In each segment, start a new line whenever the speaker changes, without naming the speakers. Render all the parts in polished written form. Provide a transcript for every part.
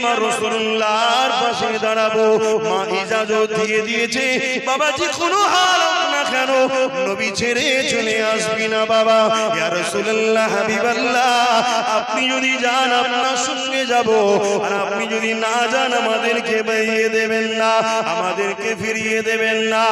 আমার রাসূলুল্লাহর পাশে দাঁড়াবো। মা ইজাজত দিয়ে দিয়েছে, বাবাজি কোনো হাল হোক না কেন নবী ছেড়ে চলে আসবি না বাবা। ইয়া রাসূলুল্লাহ হাবিবাল্লাহ, আপনি যদি যান আপনার সঙ্গে যাব, আর আপনি যদি না যান আমাদেরকে বেরিয়ে দেবেন না, আমাদেরকে ফিরিয়ে দেবেন না।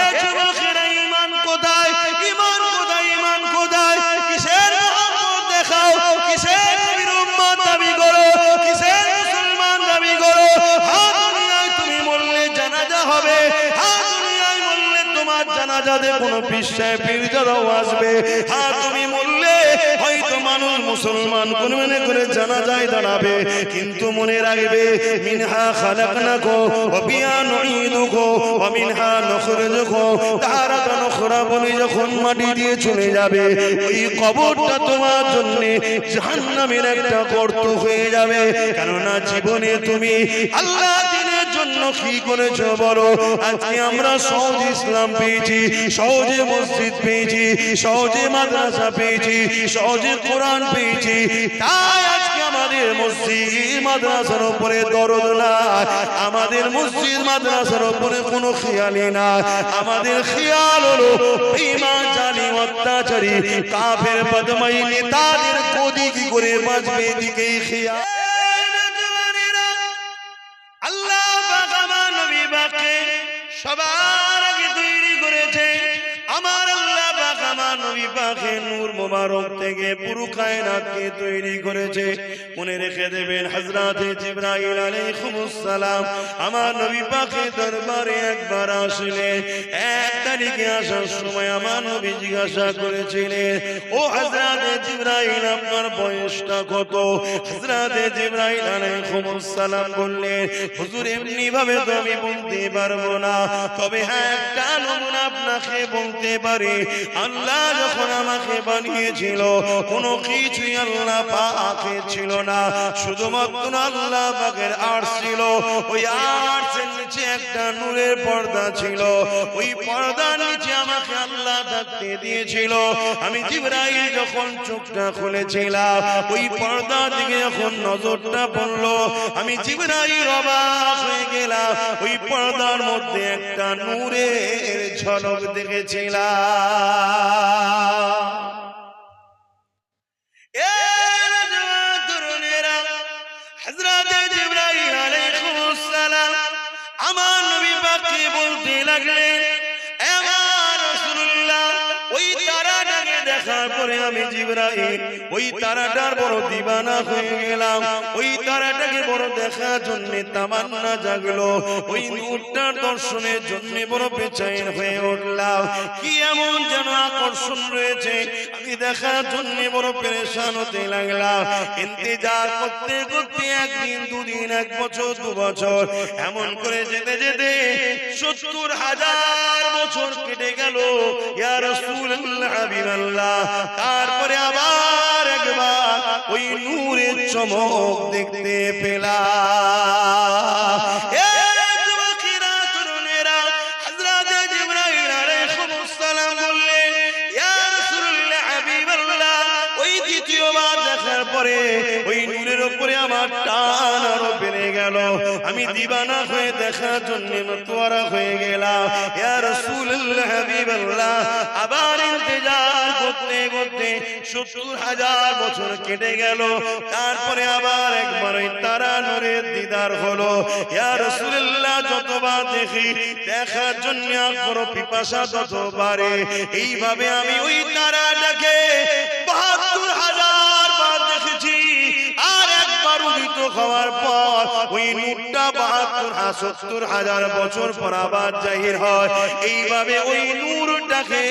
এ যুবকেরা ঈমান কোথায়? ঈমান কোথায়? ঈমান কোথায়? কিসের মুহাম্মদ দেখাও, কিসের নবীর উম্মত দাবি করো, কিসের মুসলমান দাবি করো? হ্যাঁ দুনিয়ায় তুমি বললে জানাজা হবে, হ্যাঁ দুনিয়ায় বললে তোমার জানাজাতে কোনো পীর সাহেব পীরজাদাও আসবে, হ্যাঁ তুমি বললে হয়তো মানুষ মুসলমান কোন মনে করে জানাজায় দাঁড়াবে, কিন্তু মনে রাখবে মিনহা খালাকনাকুম ওয়া ফিহা নুঈদুকুম ওয়া মিনহা নুখরিজুকুম তারাতান উখরা বলে যখন মাটি দিয়ে চলে যাবে, ওই কবরটা তোমার জন্য জাহান্নামের একটা গর্ত হয়ে যাবে। কেননা জীবনে তুমি আল্লাহ দ্বীনের জন্য কি করেছো বলো? আজকে আমরা সহজ ইসলাম পেয়েছি, সহজে মসজিদ পেয়েছি, সহজে মাদ্রাসা পেয়েছি, সহজে কোরআন পেয়েছি, তাই আজকে আমাদের মসজিদ মাদ্রাসার উপরে দরদ নাই, আমাদের মসজিদ মাদ্রাসার উপরে কোনো খেয়ালই না। আমাদের খেয়াল হলো বেঈমান জালিম অত্যাচারী কাফের বদমাই নেতাদের গদি কি করে বাঁচবে দিকেই খেয়াল। আল্লাহ পাক আমার নবী পাককে সবার আগে তৈরি করেছে। আমার আল্লাহ পাক আমার নবী পাকের নূর মোবারক থেকে পুরো কায়নাতকে তৈরি করেছে। মনে রেখে দেবেন, হযরতে জিবরাইল আলাইহিস সালাম আমার নবী পাকের দরবারে একবার আসলেন। এক তারিখে আসার সময় আমার নবী জিজ্ঞাসা করেছিলেন, ও হযরতে জিবরাইল আপনার বয়সটা কত? হযরতে জিবরাইল আলাইহিস সালাম বললেন, হুজুর এমনি ভাবে তো আমি বলতে পারবো না, তবে হ্যাঁ একটা নমুনা আপনাকে বলতে পারি। আল্লাহ যখন আমাকে বানিয়েছিল কোনো কিছুই আল্লাহ পাকের ছিল না, শুধুমাত্র আল্লাহ পাকের আরশ ছিল। ওই আরশের নিচে একটা নূরের পর্দা ছিল, ওই পর্দার নিচে আমাকে আল্লাহ থাকতে দিয়েছিল। আমি জিবরাইল যখন চোখটা খুলেছিলাম, ওই পর্দা দিকে যখন নজরটা পড়লো, আমি জিবরাইল অবাক হয়ে গেলাম। ওই পর্দার মধ্যে একটা নূরের ঝলক দেখেছিলাম। হযরতে জিবরাইল আলাইহিস সালাম আমার নবী পাককে বলতে লাগলেন, এ আমার রাসূলুল্লাহ, ওই তারাটাকে দেখার পরে আমি জিবরাইল ওই তারাটার বড় দিবানা হয়ে গেলাম। ওই তারাটাকে বড় দেখার জন্য তামান্না জাগলো, ওই নূরটার দর্শনের জন্য বড় বেচেন হয়ে উঠলাম। কি এমন যেন আকর্ষণ রয়েছে, আমি দেখার জন্য বড় পেরেশান হতে লাগলাম। ইন্তজার করতে করতে একদিন, দুদিন, এক বছর, 2 বছর, এমন করে যেতে যেতে 70,000 বছর কেটে গেল। ইয়া রাসূলুল্লাহ হাবিবাল্লাহ, তারপরে আবার একবার ওই নূরের চমক দেখতে পেলাম। এ যুবকেরা, তরুণেরা, হযরতে জিবরাইল আলাইহিস সালাম বললেন, ইয়া রাসূলুল্লাহ হাবিবাল্লাহ, ওই দ্বিতীয়বার দেখার পরে ওই নূরের উপরে আমার টান আরো বেড়ে গেল। আমি দিবানা হয়ে দেখার জন্য মতওয়ারা হয়ে গেলাম। ইয়া রাসূলুল্লাহ হাবিবাল্লাহ, আবার ইন্তজার করতে করতে 70,000 বছর কেটে গেল। তারপরে আবার একবার ওই তারা নূরের দিদার হলো। ইয়া রাসূলুল্লাহ, যতবার দেখি দেখার জন্য আগ্রহ পিপাসা তত বাড়ে। এইভাবে আমি ওই তারাটাকে 72,000 বার দেখেছি। আর একবার উদিত হওয়ার পর ওই নূরটা 70,000 বছর পর আবার জাহির হয়। এইভাবে ওই নূরটাকে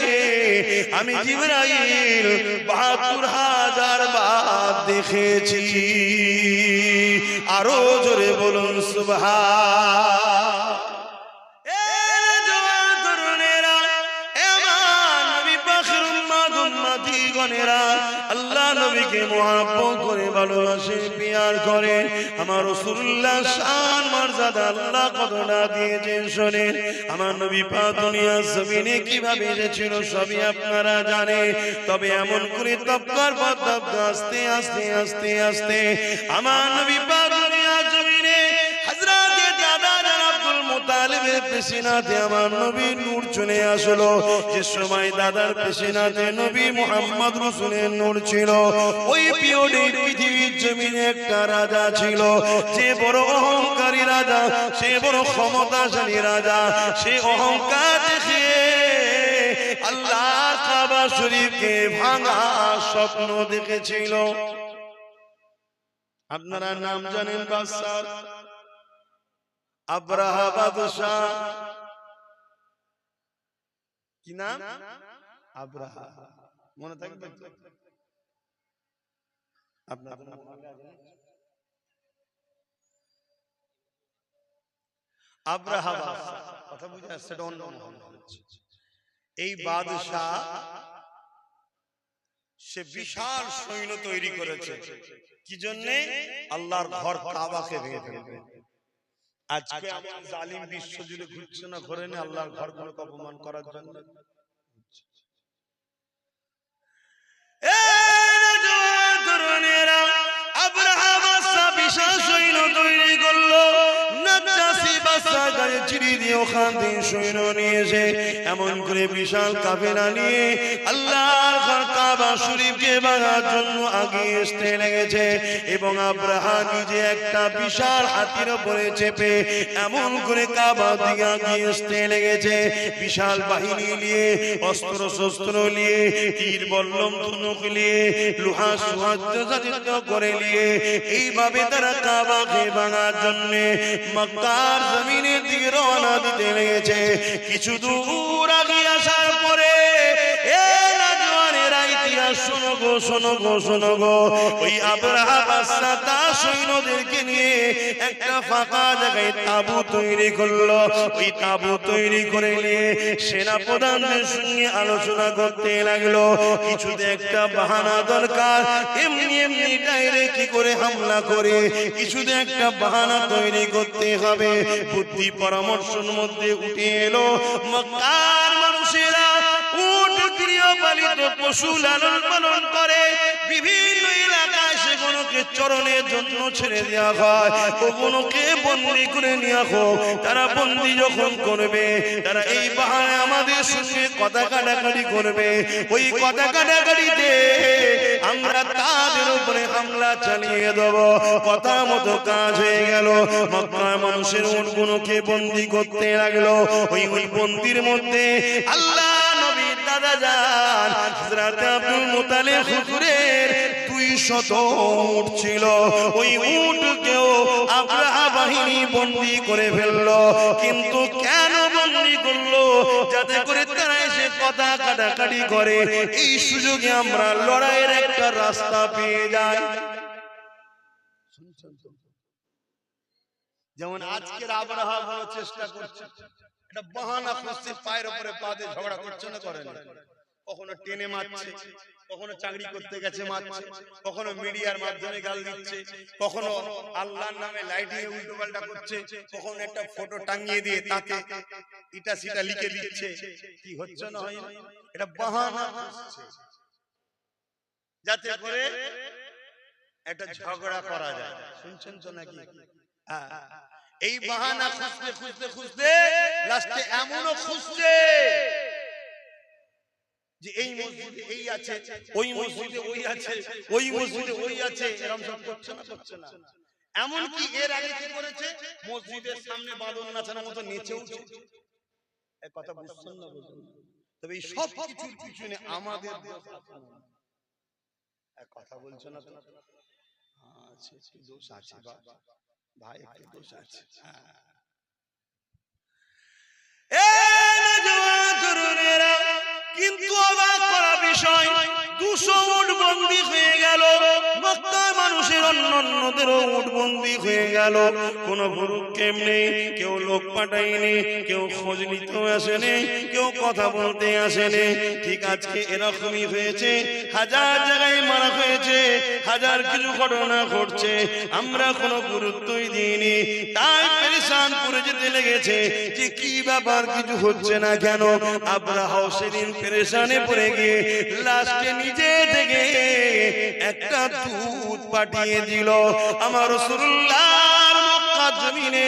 আমি জিবরাইল 72,000 বার দেখেছি। আরো জোরে বলুন সুবহান। আল্লাহ নবীকে মুহাব্বত করে ভালোবাসে, পিয়ার করে। আমার রাসূলুল্লাহ শান মর্যাদা আল্লাহ কতটা দিয়েছেন শোনেন। আমার নবী পাক দুনিয়ার জমিনে কিভাবে এসেছিল সবই আপনারা জানেন। তবে এমন করে তবকার পর তবকা আস্তে আস্তে আস্তে আস্তে আমার নবী পাক দুনিয়ার জমিনে তালিবের পেছনাতে আমার নবী নূর চলে আসলো। যে সময় দাদার পেছনাতে নবী মুহাম্মদ রাসূলের নূর ছিল, ওই পিরিয়ডে পৃথিবীর জমিনে একটা রাজা ছিল, যে বড় অহংকারী রাজা, সে বড় ক্ষমতাশালী রাজা। সে অহংকার দেখিয়ে আল্লাহর কাবা শরীফকে ভাঙা স্বপ্ন দেখেছিল। আপনারা নাম জানেন বাদশা আব্রাহা বাদশাহ, কি নাম? আব্রাহা। মনে থাকবে আপনার? আব্রাহা বাদশাহ, কথা বুঝে আসছে? এই বাদশাহ সে বিশাল সৈন্য তৈরি করেছে। কি জন্যে? আল্লাহর ঘর কাবাকে ভেঙে ফেলবে। আজকে আমার জালিম বিশ্ব জুড়ে ঘুরছে না, ঘরে না আল্লাহর ঘরগুলোকে অপমান করার জন্য। আব্রাহা বাদশাহ বিশাল সৈন্য তৈরি করলো। এমন করে বিশাল কাফেলা নিয়ে আল্লাহর ঘর কাবা শরীফকে ভাঙার জন্য আগিয়ে আসতে লেগেছে। এবং আব্রাহা নিজে একটা বিশাল হাতির উপরে চেপে এমন করে কাবা দিকে আগিয়ে আসতে লেগেছে। বিশাল বাহিনী নিয়ে, অস্ত্র শস্ত্র নিয়ে, তীর বল্লম ধনুক নিয়ে, লোহা সজ্জিত করে নিয়ে এইভাবে তারা কাবাকে ভাঙার জন্য মক্কার জমিনের দিকে রওনা দিতে লেগেছে। কিছু দূর আগে আসার পরে শোনো গো, শোনো গো, শোনো গো, ওই আব্রাহা বাদশাহ তার সৈন্যদেরকে নিয়ে একটা ফাঁকা জায়গায় তাঁবু তৈরি করলো। ওই তাঁবু তৈরি করে নিয়ে সেনা প্রধানদের সঙ্গে আলোচনা করতে লাগলো। কিছুতে একটা বাহানা দরকার, এমনি এমনি ডাইরেক্ট কি করে হামলা করে কিছুতে একটা বাহানা তৈরি করতে হবে। বুদ্ধি পরামর্শের মধ্যে উঠে এলো মক্কার মানুষেরা উট গৃহপালিত পশু লালন পালন করে, বিভিন্ন এলাকায় সেগুলোকে চরণের জন্য ছেড়ে দেওয়া হয়, ওগুলোকে বন্দী করে নেওয়া হোক। তারা বন্দী যখন করবে, তারা এই বাহানায় আমাদের সঙ্গে কথা কাটাকাটি করবে। ওই কথা কাটাকাটিতে আমরা তাদের উপরে হামলা চালিয়ে দেব। কথা মতো কাজ হয়ে গেল। মক্কার মানুষের উটগুলোকে বন্দী করতে লাগলো। ওই বন্দির মধ্যে আল্লাহ নবীর দাদা যান হযরত আব্দুল মুত্তালিব হুজুরের 200 উট ছিল। ওই উটকেও আব্রাহা বাহিনী বন্দী করে ফেললো। কিন্তু কেন বন্দী করলো? যাতে করে তারা এসে কথা কাটাকাটি করে, এই সুযোগে আমরা লড়াইয়ের একটা রাস্তা পেয়ে যাই। যেমন আজকের আব্রাহা বড় চেষ্টা করছে, এটা বাহানা খুঁজছে, পায়ের উপরে পা দিয়ে ঝগড়া করছে না, করে না। কখনো টেনে মারছে, কখনো চাকরি করতে গেছে মারছে, কখনো মিডিয়ার মাধ্যমে গাল দিচ্ছে, কখনো আল্লাহর নামে লাইটিং এ উল্টো পাল্টা করছে, কখনো একটা ফটো টাঙিয়ে দিয়ে তাতে ইটা সিটা লিখে দিচ্ছে। কি হচ্ছে না হয়? এটা বাহানা খুঁজছে যাতে করে একটা ঝগড়া করা যায়। শুনছেন তো নাকি? এই বাহানা খুঁজতে খুঁজতে খুঁজতে লাস্টে এমনও খুঁজছে যে এই মসজিদে এই আছে, ওই মসজিদে ওই আছে, ওই মসজিদে ওই আছে, এরকম সব করছে না, করছে না। এমনকি এর আগে কি করেছে? মসজিদের সামনে বাঁদর নাচানোর মতো নেচে উঠছে। এই কথা বুঝছেন না? তবে এই সব কিছুর পিছনে আমাদের কথা বলছো না তো? আচ্ছা, দোষ আছে ভাই, একটু দোষ আছে। কিন্তু অবাক করা বিষয়, 200 উট বন্দী হয়ে গেল। মক্কার মানুষের অন্যদেরও উট বন্দী হয়ে গেল। কোন ভুরুক্ষেপ নেই, কেউ লোক পাঠায়নি, কেউ খোঁজ নিতেও আসেনি, কেউ কথা বলতে আসেনি। ঠিক আজকে এরকমই হয়েছে, হাজার জায়গায় মারা হয়েছে, হাজার কিছু ঘটনা ঘটছে, আমরা কোনো গুরুত্বই দিইনি। তাই পেরেশান করে যেতে লেগেছে যে কি ব্যাপার, কিছু হচ্ছে না কেন। আব্রাহা সেদিন পেরেশানে পড়ে গিয়ে লাস্টে নিজে থেকে একটা দূত পাঠিয়ে দিল। আমার রাসূলুল্লাহর মক্কা মক্কার জমিনে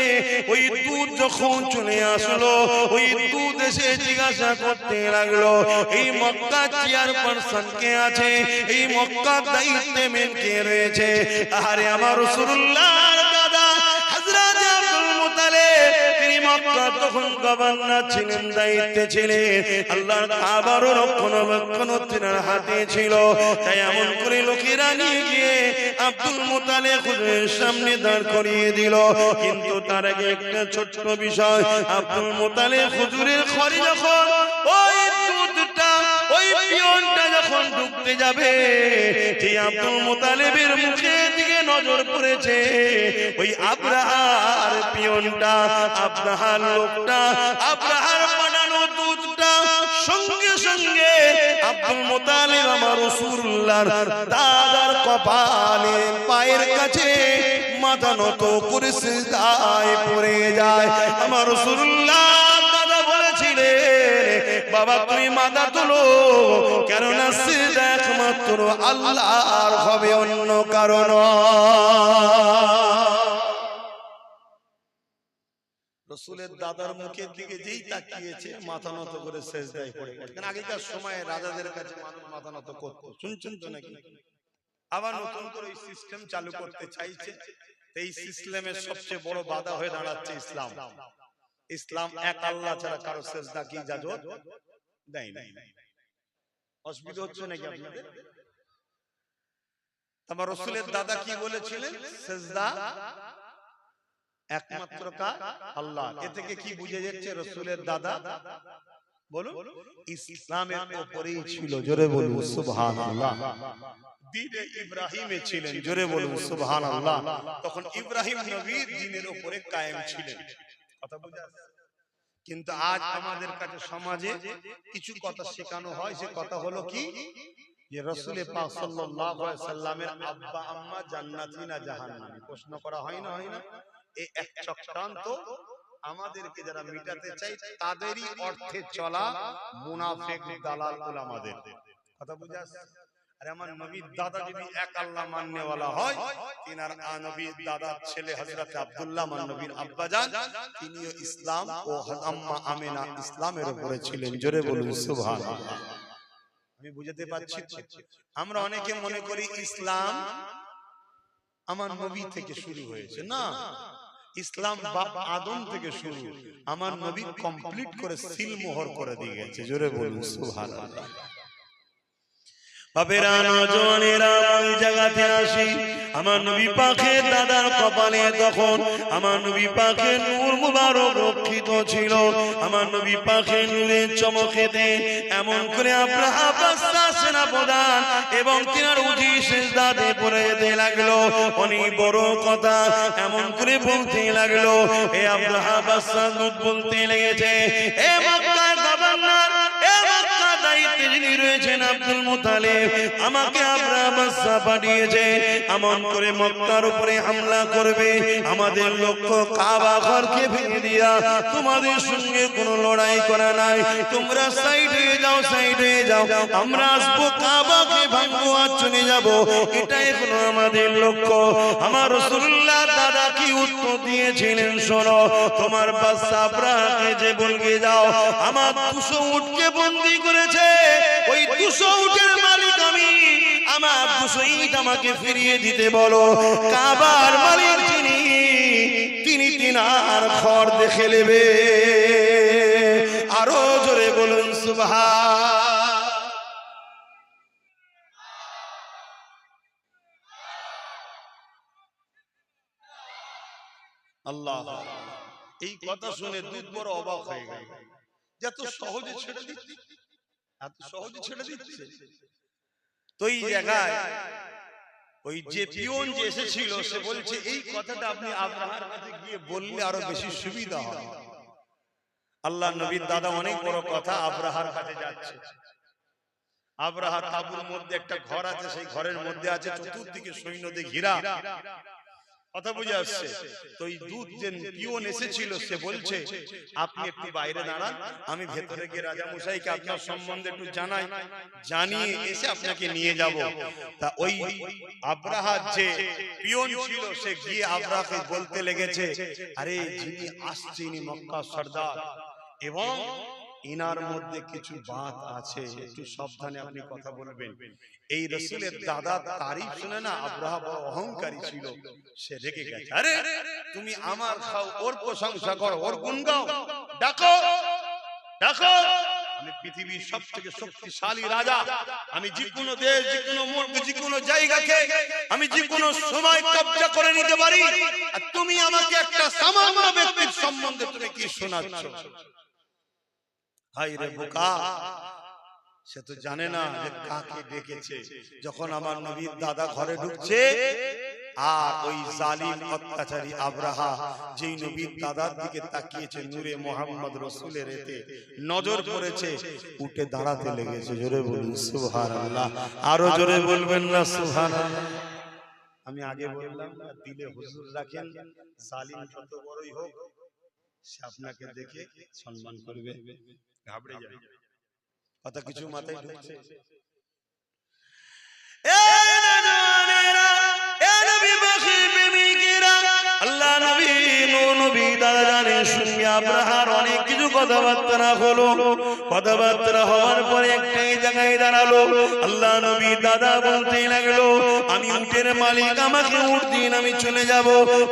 ওই দুধ যখন চলে আসলো, ওই দুধ এসে জিজ্ঞাসা করতে লাগলো এই মক্কার চেয়ারপারসন কে আছে, এই মক্কার দায়িত্বে মেন কে রয়েছে। আরে আমার রাসূলুল্লাহর দাদা হযরত আব্দুল মুত্তালিব, তিনি মক্কা তখন গভর্নর ছিলেন, দায়িত্বে ছিলেন, আল্লাহর কাবার রক্ষণাবেক্ষণ তিনার হাতে ছিল। তাই এমন করে লোকেরা নিয়ে গিয়ে আব্দুল মুত্তালিব হুজুরের সামনে দাঁড় করিয়ে দিল। কিন্তু তার আগে একটা ছোট্ট বিষয়, আব্দুল মুত্তালিব হুজুরের ঘরে যখন ওই দুধটা, ওই পিয়নটা যখন ঢুকতে যাবে, সেই আব্দুল মুত্তালিবের মুখের দিকে নজর পড়েছে। ওই আব্রাহার পিয়নটা, আব্রাহার লোকটা, আব্রাহার বানানো দুধটা সঙ্গে সঙ্গে আব্দুল মুত্তালিব আমার রাসূলুল্লাহর দাদার কপালে পায়ের কাছে মাথা নত করে সিজদায় পড়ে যায়। আমার রাসূলুল্লাহ দাদা বলেছিলেন, বাবা তুমি মাথা তোলো, কেননা সিজদা একমাত্র আল্লাহর হবে, অন্য কারণ। রাসূলের দাদার মুখের দিকে যেই তাকিয়েছে, মাথা নত করে সিজদায় পড়ে গেছে। কারণ আগেকার সময়ে রাজাদের কাছে মানুষ মাথা নত করত, শুনছেন তো নাকি? আবার নতুন করে এই সিস্টেম চালু করতে চাইছে। এই সিস্টেমের সবচেয়ে বড় বাধা হয়ে দাঁড়াচ্ছে ইসলাম। ইসলাম এক আল্লাহ ছাড়া কারো সিজদা কি ইজাজত দেয় না। অসুবিধা হচ্ছে নাকি আপনাদের? আমার রাসূলের দাদা কি বলেছিলেন? সিজদা একমাত্র কার? আল্লাহ। এ থেকে কি বুঝে যাচ্ছে? রাসূলের দাদা বলুন ইসলামের উপরেই ছিল, জোরে বলুন সুবহানাল্লাহ। দ্বীনে ইব্রাহিমে ছিলেন, জোরে বলুন সুবহানাল্লাহ। তখন ইব্রাহিম নবীর দ্বীনের উপরে কায়েম ছিলেন। কথা বুঝা? কিন্তু আজ আমাদের কাছে সমাজে কিছু কথা শেখানো হয়। সে কথা হলো কি, যে রাসূল পাক সাল্লাল্লাহু আলাইহি সাল্লামের আব্বা আম্মা জান্নাতি না জাহান্নামী? প্রশ্ন করা হয় না, হয় না? এই এক চক্রান্ত আমাদেরকে যারা মিটাতে চাই, তাদেরই অর্থে চলা মুনাফিক দালাল উলামাদের। কথা বুঝা? আরে আমার নবীর দাদা যদি এক আল্লাহ মাননেওয়ালা হয়, তিনার নবীর দাদার ছেলে হযরত আব্দুল্লাহ আমার নবীর আব্বাজান, তিনিও ইসলাম ও আম্মা আমিনা ইসলামের উপরে ছিলেন, জোরে বলুন সুবহানাল্লাহ। আমি বুঝাতে পারছি? আমরা অনেকে মনে করি ইসলাম আমার নবী থেকে শুরু হয়েছে। না, ইসলাম বাপ আদম থেকে শুরু। আমার নবী কমপ্লিট করে সিল মোহর করে দিয়ে গেছে, জোরে বলুন সুবহানাল্লাহ। বাবেরা নওজওয়ানেরা ওই জায়গাতে আসি, আমার নবী পাকের দাদার কপালে তখন আমার নবী পাকের নূর মুবারক রক্ষিত ছিল। আমার নবী পাকের নূরের চমকেতে এমন করে আব্রাহা বাদশাহ সেনাপ্রধান এবং তিনার উজি সিজদাতে পড়ে যেতে লাগলো। অনেক বড় কথা এমন করে বলতে লাগলো, এ আব্রাহা বাদশাহ বলতে লেগেছে, এ মক্কার গভর্নর, এ মক্কার দায়িত্বে যিনি রয়েছেন আব্দুল মুত্তালিব, আমাকে আব্রাহা বাদশাহ পাঠিয়েছে এমন করে মক্কার উপরে হামলা করবে। আমাদের লক্ষ্য কাবা ঘরকে ভেঙে দিয়া তোমাদের সঙ্গে কোনো লড়াই করা নাই, তোমরা সাইড হয়ে যাও, সাইড হয়ে যাও, আমরা আসবো কাবাকে ভাঙবো আর চলে যাব, এটাই হলো আমাদের লক্ষ্য। আমার রাসূলুল্লাহ দাদা কি উত্তর দিয়েছিলেন শোনো, তোমার বাদশা আব্রাহাকে যে বলকে যাও আমার 200 উটকে বন্দী করেছে, ওই 200 উটের মালিক আমি, আমার 200 ইট আমাকে ফিরিয়ে দিতে বলো। কাবার মালিক যিনি, তিনি তিনার ঘর দেখে নেবে। আরো জোরে বলুন সুবহান। আল্লাহ। এই কথা শুনে দুধ বড় অবাক হয়ে গেল, এত সহজে ছেড়ে দিচ্ছে, এত সহজে ছেড়ে দিচ্ছে। তো এই জায়গায় ওই যে পিয়ন যে এসেছিল সে বলছে, এই কথাটা আপনি আব্রাহার কাছে গিয়ে বললে আরো বেশি সুবিধা হয়। আল্লাহ নবীর দাদা অনেক বড় কথা, আব্রাহার কাছে যাচ্ছে। আব্রাহা তাঁবুর মধ্যে একটা ঘর আছে, সেই ঘরের মধ্যে আছে চতুর্দিকে সৈন্য দিয়ে ঘেরা।
কথা বুঝে আসছে? তো এই দুধ যে পিওন এসেছিল সে বলছে আপনি একটু বাইরে দাঁড়ান, আমি ভেতরে গিয়ে রাজা মশাইকে আপনার সম্বন্ধে একটু জানাই, জানিয়ে এসে আপনাকে নিয়ে যাব। তা ওই আব্রাহার যে পিওন ছিল সে গিয়ে আব্রাহাকে বলতে লেগেছে, আরে যিনি আসছে ইনি মক্কা সর্দার এবং ইনার মধ্যে কিছু বাত আছে, একটু সাবধানে আপনি কথা বলবেন। এই রাসূলের দাদা তারিফ শুনে না আব্রাহা বড় অহংকারী ছিল, সে রেগে গেছে। আরে তুমি আমার খাও, ওর প্রশংসা করো, ওর গুণ গাও, ডাকো ডাকো, আমি পৃথিবীর সবথেকে শক্তিশালী রাজা, আমি যে কোনো দেশ, যে কোনো মুলক, যে কোনো জায়গাকে আমি যে কোনো সময় কব্জা করে নিতে পারি, আর তুমি আমাকে একটা সামান্য ব্যক্তির সম্বন্ধে তুমি কি শোনাচ্ছ? হায় রে বোকা, সে তো জানে না যে কাকে ডেকেছে। যখন আমার নবীর দাদা ঘরে ঢুকছে আর ওই জালিম অত্যাচারী আব্রাহা যেই নবীর দাদার দিকে তাকিয়েছে, নূরে মোহাম্মদ রাসূলের এতে নজর পড়েছে, উঠে দাঁড়াতে লেগেছে। জোরে বলুন সুবহানাল্লাহ, আরো জোরে বলবেন না সুবহানাল্লাহ। আমি আগে বললাম না, দিলে হুজুর রাখেন, জালিম যত বড়ই হোক সে আপনাকে দেখে সম্মান করবে, ঘাবড়ে যায়। কথা কিছু মাথায় ঢুকছে? আল্লাহ নবী নবী দাদা জানে শুনে আব্রাহার অনেক কিছু কথাবার্তা হলো। কথাবার্তা হওয়ার পরে একটাই জায়গায় দাঁড়ালো। আল্লাহ নবী দাদা বলতে লাগলো, আমি উটের মালিক, আমাকে উট দিন, আমি চলে যাব।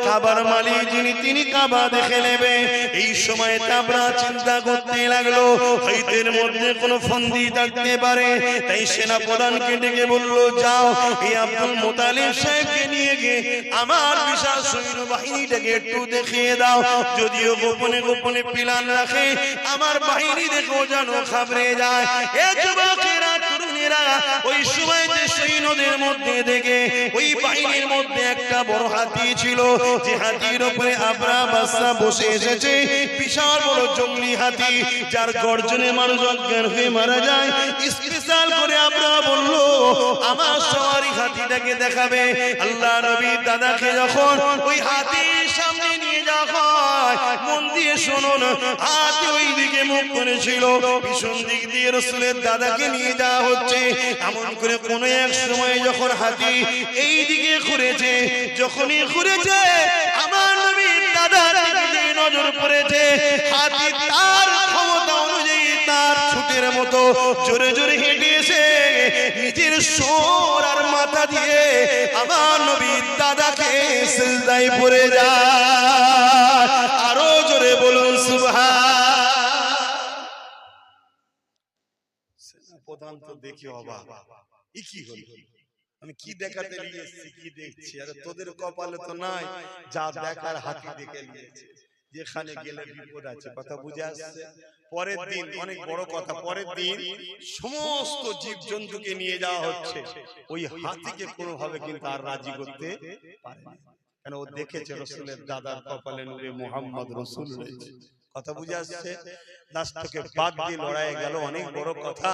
কাবার মালিক যিনি তিনি কাবা দেখে নেবে। এই সময় আব্রাহা চিন্তা করতে লাগলো হয়তের মধ্যে কোনো ফন্দি থাকতে পারে। তাই সেনা প্রধানকে ডেকে বলল, যাও এই আব্দুল মুতালিব সাহেবকে নিয়ে গিয়ে আমার বিশাল সৈন্য বাহিনীটাকে একটু দেখিয়ে দাও। যদিও গোপনে গোপনে প্ল্যান রাখে, আমার বাহিনী দেখো যেন ঘাবড়ে যায়। এ যুবকেরা, তরুণেরা, ওই সময় যে সৈন্যদের মধ্যে দেখে ওই বাহিনীর মধ্যে একটা বড় হাতি ছিল, যে হাতির উপরে আব্রাহা বাদশা বসে এসেছে। বিশাল বড় জঙ্গলি হাতি, যার গর্জনে মানুষ অজ্ঞান হয়ে মারা যায়। স্পেশাল করে আব্রাহা বলল, আমার সওয়ারি হাতিটাকে দেখাবে। আল্লাহ নবীর দাদাকে যখন ওই হাতির সামনে নিয়ে যাওয়া হয়, মন দিয়ে শুনুন, হাতি ওই দিকে মুখ করেছিল, পিছন দিক দিয়ে রাসূলের দাদাকে নিয়ে যাওয়া হচ্ছে। এমন করে কোন এক সময় যখন হাতি এই দিকে ঘুরেছে, যখনই ঘুরেছে আমার নবীর দাদার দিকে নজর পড়েছে। হাতি তার ক্ষমতা অনুযায়ী তার ছুটের মতো জোরে জোরে হেঁটে এসে নিজের সোর আর মাথা দিয়ে আমার নবীর দাদাকে সিজদায় পড়ে যায়। আরো জোরে বলুন সুবহান। প্রধান তো দেখি অবাক, ই কি হলো, আমি কি দেখাতে নিয়ে এসেছি, কি দেখছি? আরে তোদের কপালে তো নাই যা দেখার, হাতি দেখে নিয়েছে। যেখানে গেলে বিপদ আছে, কথা বুঝে আসছে? পরের দিন অনেক বড় কথা, পরের দিন সমস্ত জীব জন্তুকে নিয়ে যাওয়া হচ্ছে। ওই হাতিকে কোনোভাবে কিন্তু আর রাজি করতে পারে না, কেন ও দেখেছে রাসূলের দাদার কপালে নূরে মুহাম্মদ রাসূল রয়েছে। কথা বুঝে আসছে? লাস্টকে বাদ দিয়ে লড়াই গেল, অনেক বড় কথা।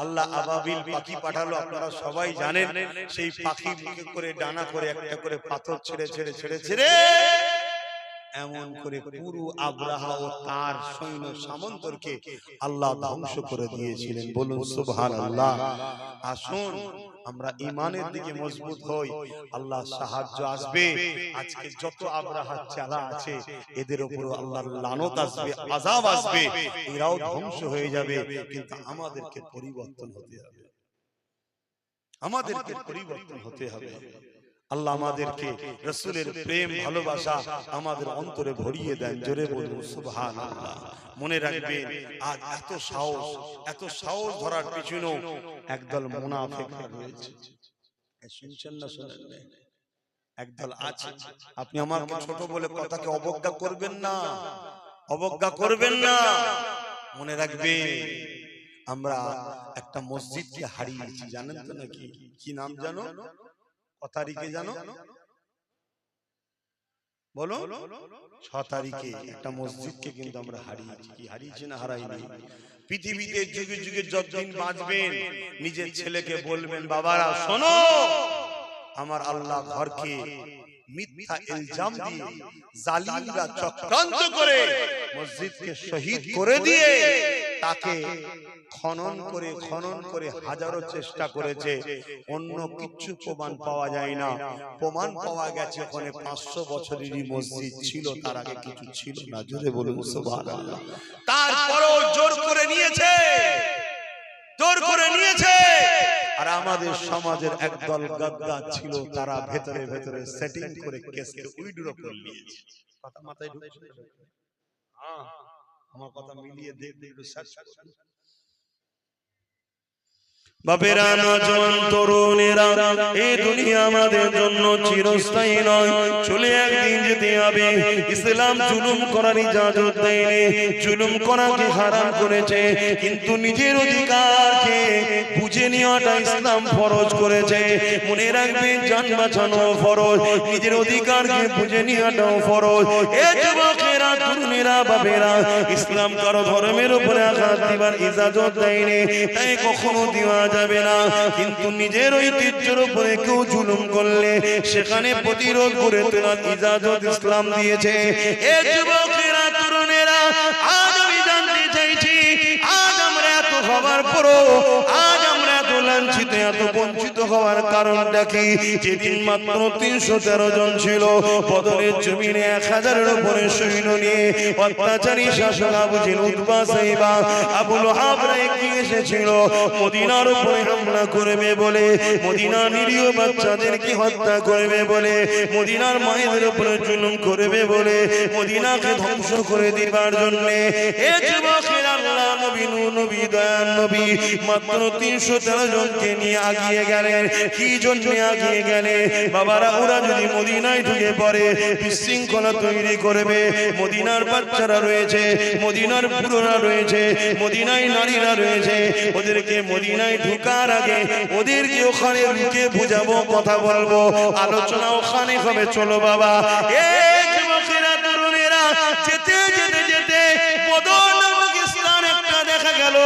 আল্লাহ আবাবিল পাখি পাঠালো, আপনারা সবাই জানেন। সেই পাখি মুখে করে ডানা করে একটা করে পাথর ছেড়ে ছেড়ে ছেড়ে ছেড়ে এমন করে পুরো আব্রাহা ও তার সৈন্য সামন্তরকে আল্লাহ ধ্বংস করে দিয়েছিলেন। বলুন সুবহানাল্লাহ। আসুন আমরা ঈমানের দিকে মজবুত হই, আল্লাহ সাহায্য আসবে। আজকে যত আব্রাহা চালা আছে এদের উপর আল্লাহর লানত আসবে, আযাব আসবে, এরাও ধ্বংস হয়ে যাবে। কিন্তু আমাদেরকে পরিবর্তন হতে হবে, আমাদেরকে পরিবর্তন হতে হবে। আল্লাহ আমাদেরকে রাসূলের প্রেম ভালোবাসা আমাদের অন্তরে ভরিয়ে দেন। জোরে বলুন সুবহানাল্লাহ। মনে রাখবেন, আজ এত সাহস ধরার পিছনেও একদল মুনাফিক রয়েছে। শুনছেন না? শুনেন না? একদল আছে। আপনি আমাকে ছোট বলে কথাকে অবজ্ঞা করবেন না, অবজ্ঞা করবেন না। মনে রাখবেন, আমরা একটা মসজিদকে হারিয়েছি, জানেন তো নাকি? কি নাম জানো? কত তারিখে জানো? বলো। 6 তারিখে একটা মসজিদকে কিন্তু আমরা হারিয়েছি। কি হারিয়েছি না হারাইনি? পৃথিবীতে যুগে যুগে যতদিন বাঁচবেন নিজের ছেলেকে বলবেন, বাবারা শোনো, আমার আল্লাহ ঘরকে মিথ্যা ইলজাম দিয়ে জালিমরা চক্রান্ত করে মসজিদকে শহীদ করে দিয়ে তাকে খনন করে হাজারো চেষ্টা করেছে, অন্য কিচ্ছু প্রমাণ পাওয়া যায় না। প্রমাণ পাওয়া গেছে ওখানে 500 বছরেরই মসজিদ ছিল, তার আগে কিছু ছিল না। জোরে বলুন সুবহানাল্লাহ। তারপরও জোর করে নিয়েছে। আর আমাদের সমাজের একদল গাদ্দার ছিল, তারা ভেতরে ভেতরে সেটিং করে কেসকে উইথড্র করে নিয়েছে। কথা মাথায় ঢুকছে? হ্যাঁ, আমার কথা মিলিয়ে দেখবে, একটু সার্চ করুন।
বাপেরা, নওজোয়ান তরুণেরা, এই দুনিয়া আমাদের জন্য চিরস্থায়ী নয়, চলে একদিন যেতে হবে। ইসলাম জুলুম করার ইজাজত দেয়নি, জুলুম করাকে হারাম করেছে, কিন্তু নিজের অধিকারকে বুঝে নেওয়াটা ইসলাম ফরজ করেছে। মনে রাখবেন, জান বাঁচানো ফরজ, নিজের অধিকারকে বুঝে নেওয়াটাও ফরজ। এ যুবকেরা, তরুণেরা, বাপেরা, ইসলাম কারো ধর্মের উপরে আঘাত দিবার ইজাজত দেয়নি, তাই কখনো দিওয়া যাবে না। কিন্তু নিজের ঐতিহ্যের উপরে কেউ জুলুম করলে সেখানে প্রতিরোধ করে তোলার ইজাজত ইসলাম দিয়েছে। এ যুবকেরা, তরুণেরা, আজ আমি জানতে চাইছি, আজ আমরা এত হবার পরও, আজ আমরা এত লাঞ্ছিত, এত বঞ্চিত হওয়ার কারণটা কি? যেদিন মাত্র 313 জন ছিল, বদরের জমিনে 1000-এর উপরে সৈন্য নিয়ে অত্যাচারী শাসক আবু জেহেল, উতবা, সাইবা, আবু লাহাবরা এগিয়ে এসেছিল মদিনার উপরে হামলা করবে বলে, মদিনার নিরীহ বাচ্চাদেরকে হত্যা করবে বলে, মদিনার মায়েদের উপরে জুলুম করবে বলে, মদিনাকে ধ্বংস করে দিবার জন্য। এ যুবকের আল্লাহ নবী, নূর নবী, দয়ার নবী মাত্র 313 জনকে নিয়ে আগিয়ে গেলেন। কি জন্য আগিয়ে গেলেন? বাবারা, ওরা যদি মদিনায় ঢুকে পড়ে বিশৃঙ্খলা তৈরি করবে। মদিনার বাচ্চারা রয়েছে, মদিনার বুড়োরা রয়েছে, মদিনায় নারীরা রয়েছে, ওদেরকে মদিনায় ঢুকার আগে ওদেরকে ওখানে রুকে বুঝাবো, কথা বলবো, আলোচনা ওখানে হবে। চলো বাবা। এই যুবকেরা, তরুণেরা, যেতে যেতে যেতে বদর নামক স্থান একটা দেখা গেল।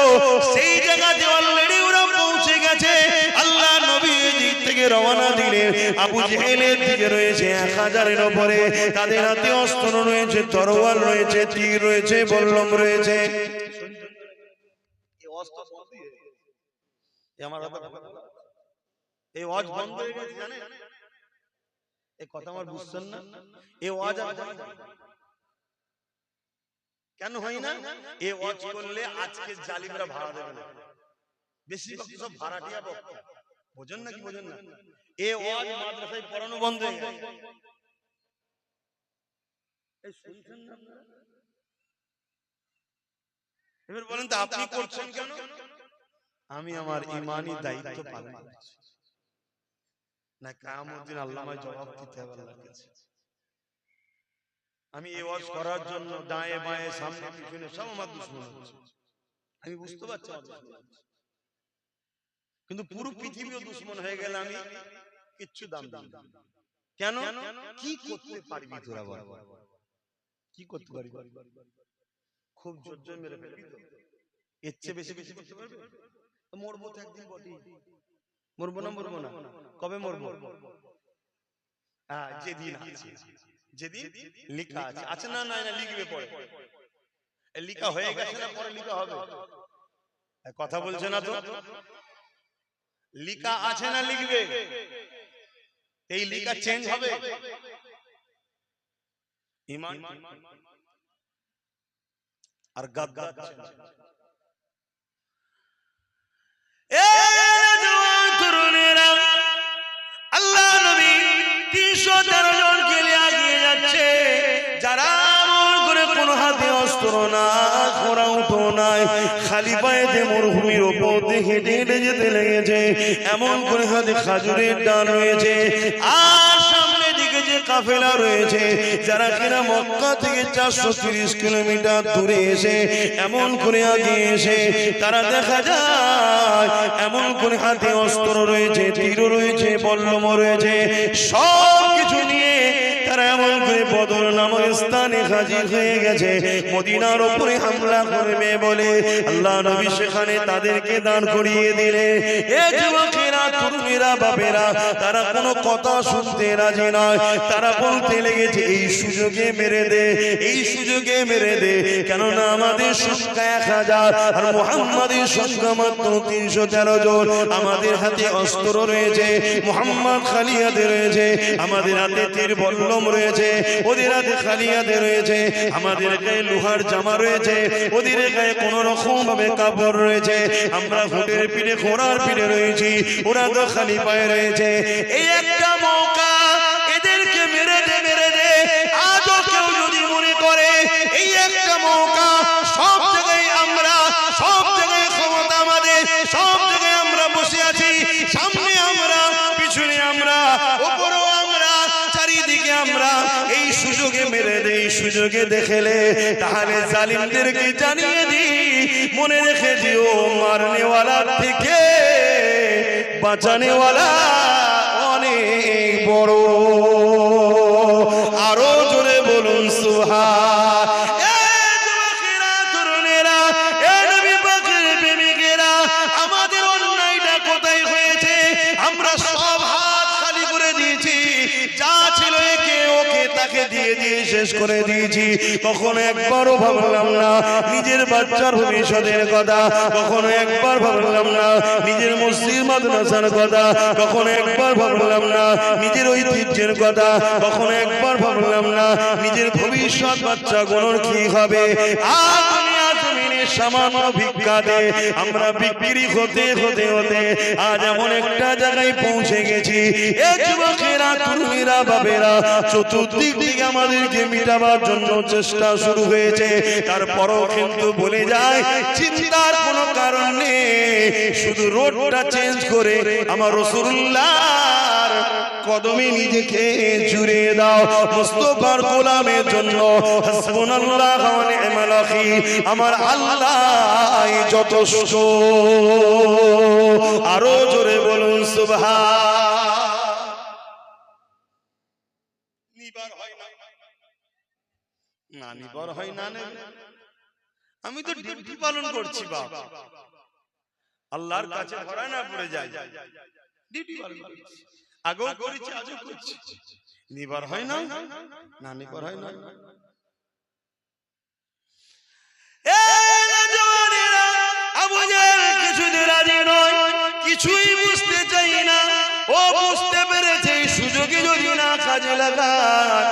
সেই জায়গাতে অলরেডি ওরা পৌঁছে গেছে। আল্লাহ নবী দিক থেকে রওনা দিলেন। আবু জেহেলের দিকে রয়েছে 1000-এর উপরে, তাদের হাতে অস্ত্র রয়েছে, তরোয়াল রয়েছে, তীর রয়েছে, বল্লম রয়েছে। এই ওয়াজ বন্ধ হয়ে গেছে, জানেন? এই কথা আমার বুঝছেন না? এই ওয়াজ কেন হয় না? এই ওয়াজ করলে আজকে জালিমরা ভাড়া দেবে না, বেশিরভাগ সব ভাড়াটিয়া বক্তা। বোঝেন না কি বোঝেন না? এই ওয়াজ মাদ্রাসায় পড়ানো বন্ধ হয়ে গেছে। এই শুনছেন না আপনারা? এবার বলেন তো, আপনি করছেন কেন? আমি আমার ঈমানি দায়িত্ব পালন করছি, না কিয়ামত দিন আল্লাহ আমায় জবাব দিতে হবে আল্লাহর কাছে। আমি এই ওয়াজ করার জন্য ডায়ে বায়ে সামনে পিছনে সব আমার দুশমন হচ্ছে, আমি বুঝতে পারছি, কিন্তু পুরো পৃথিবীও দুশমন হয়ে গেলে আমি কিচ্ছু দাম দিই না। কেন? কি করতে পারবি তোরা বল? কি করতে পারবি? খুব জোর জোর মেরে ফেলবি তো? এর চেয়ে বেশি বেশি করতে পারবি? মরবো তো একদিন বটে। মরবো না? মরবো না? কবে মরবো? যেদিন আছে, যেদিন লেখা আছে। আছে না? না, লিখবে পরে। লিখা হয়ে গেছে না, পরে লিখা হবে? কথা বলছে না তো? লিখা আছে না, লিখবে? এই লিখা চেঞ্জ হবে? ঈমান আর গাদ্দার আল্লাহ নবী 313 জনকে নিয়ে এগিয়ে যাচ্ছে, যারা আমল করে কোন হাতে অস্ত্র না, ঘোড়া উঠো নাই, খালি পায়েতে মরুভূমির ওপর দিয়ে হেঁটে হেঁটে যেতে লেগেছে। এমন করে হাতে খাজুরের ডাল রয়েছে, আর সামনে দিকে যে কাফেলা রয়েছে, যারা কিনা মক্কা থেকে 430 কিলোমিটার দূরে এসে এমন করে আগে এসে তারা দেখা যায় এমন করে হাতে অস্ত্র রয়েছে, তীর রয়েছে, বল্লম রয়েছে, সব কিছু নিয়ে তারা এমন করে বদর নামক স্থানে হাজির হয়ে গেছে মদিনার উপরে হামলা করবে বলে। আল্লাহ নবী সেখানে তাদেরকে দাঁড় করিয়ে দিলেন। এ যুবকেরা,
যুবকেরা তরুণীরা বাপেরা তারা কোনো কথা শুনতে রাজি নয়। তারা বলতে লেগেছে এই সুযোগে মেরে দে, এই সুযোগে মেরে দে, কেননা আমাদের সংখ্যা 1000 আর মুহাম্মাদের সংখ্যা মাত্র 313 জন। আমাদের হাতে অস্ত্র রয়েছে, মুহাম্মদ খালি হাতে রয়েছে, আমাদের হাতে তীর বল্লম রয়েছে, ওদের হাতে খালি হাতে রয়েছে, আমাদের গায়ে লোহার জামা রয়েছে, ওদের গায়ে কোন রকম ভাবে কাপড় রয়েছে, আমরা ঘোড়ার পিঠে ঘোড়ার পিঠে রয়েছি, ওরা তো খালি পায়ে রয়েছে। এই একটা মৌকা, এদেরকে মেরে দে মেরে দে। আজও কেউ যদি মনে করে এই একটা মৌকা, সব জায়গায় আমরা, সব জায়গায় ক্ষমতা আমাদের, সব জায়গায় আমরা বসে আছি, সামনে আমরা, পিছনে আমরা, উপরেও আমরা, চারিদিকে আমরা, এই সুযোগে মেরে দে, এই সুযোগে দেখেলে তাহলে জালিমদেরকে জানিয়ে দি, মনে রেখে দিও মারনেওয়ালার থেকে বাঁচানেওয়ালা অনেক বড়। আরো জোরে বলুন সুবহান। আমাদের অন্যায়টা কোথায় হয়েছে? আমরা সব হাত খালি করে দিয়েছি, যা ছিল একে ওকে তাকে দিয়ে দিয়ে শেষ করে দিয়েছি। কখনো একবারও ভাবলাম না নিজের বাচ্চার ভবিষ্যতের কথা, কখনো একবার ভাবলাম না নিজের মসজিদ মাদ্রাসার কথা, কখনো একবার ভাবলাম না নিজের ঐতিহ্যের কথা, কখনো একবার ভাবলাম না নিজের ভবিষ্যৎ বাচ্চাগুলোর কি হবে। আর দুনিয়া জমিনে সামান্য ভিক্ষাতে আমরা বিক্রি হতে হতে হতে আজ এমন একটা জায়গায় পৌঁছে গেছি। এ যুবকেরা তরুণীরা বাবেরা চতুর্দিক থেকে আমাদেরকে মিটাবার জন্য চেষ্টা শুরু হয়েছে। তারপরও কিন্তু বলে যায় চিন্তার কোনো কারণ নেই, শুধু রোডটা চেঞ্জ করে আমার রাসূলুল্লাহর কদমে নিজেকে জুড়ে দাও। মুস্তাফার গোলামের জন্য হাসবুনাল্লাহু ওয়া নি'মাল ওয়াকিল, আমার আল্লাহ যথেষ্ট। আরো জোরে বলুন সুবহান। নিবার হয় না, না নিবার হয় না, আমি তো ডিউটি পালন করছি বাপ, আল্লাহর কাছে ধরা না পড়ে যায়, ডিউটি পালন করছি, আগেও করেছি আজও করছি, নিবার হয় না, না নিবার হয় না। আবু জেহেল কিছুদিন রাজি নয়, কিছুই বুঝতে চাই না। ও বুঝতে পেরেছে সুযোগে যদি না কাজে লাগায়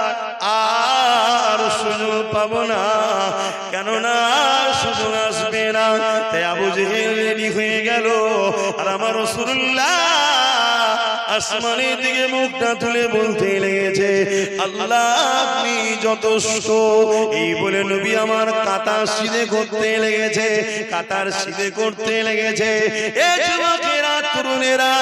আর সুযোগ পাবো না, কেননা সুযোগ আসবে না। তাই আবু জেহেল রেডি হয়ে গেল, আর আমার রাসূলুল্লাহ আসমানের দিকে মুখটা তুলে বলতে লেগেছে আল্লাহ আপনি যথেষ্ট। এই বলে নবী আমার কাতার সিধে করতে লেগেছে, কাতার সিধে করতে লেগেছে। এ যুবকেরা তরুণেরা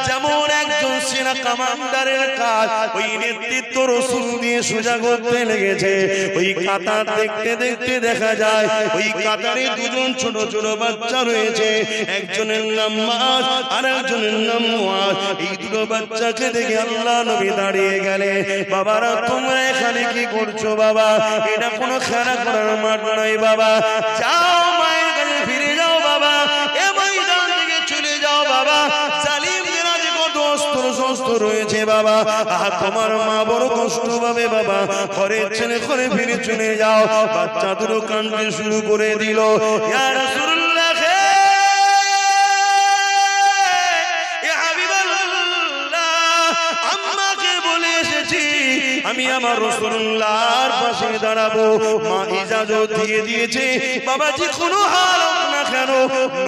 যেমন একজন সেনা কমান্ডারের কাজ, ওই নেতৃত্ব রাসূল দিয়ে সোজা করতে লেগেছে। ওই কাতার দেখতে দেখতে দেখা যায় ওই কাতারে দুজন ছোট ছোট বাচ্চা রয়েছে, একজনের নাম মাস আর একজনের নাম মুআজ। এই দুটো বাচ্চাকে দেখে আল্লাহ নবী দাঁড়িয়ে গেলে, বাবারা তোমরা এখানে কি করছো বাবা? এটা কোনো খেলা করার মাঠ নয় বাবা, যাও মায়ের কাছে ফিরে যাও বাবা, এ ময়দান থেকে চলে যাও বাবা। জালিমদের আজ কত অস্ত্র শস্ত্র রয়েছে বাবা, তোমার মা বড় কষ্ট পাবে বাবা, ঘরের ছেলে ঘরে ফিরে চলে যাও। বাচ্চা দুটো কাঁদতে শুরু করে দিল, ইয়া রাসূলুল্লাহ আমি আমার রাসূলুল্লাহর পাশে দাঁড়াবো। মা ইজাজত দিয়ে দিয়েছে, বাবা যে কোনো হাল হোক না কেন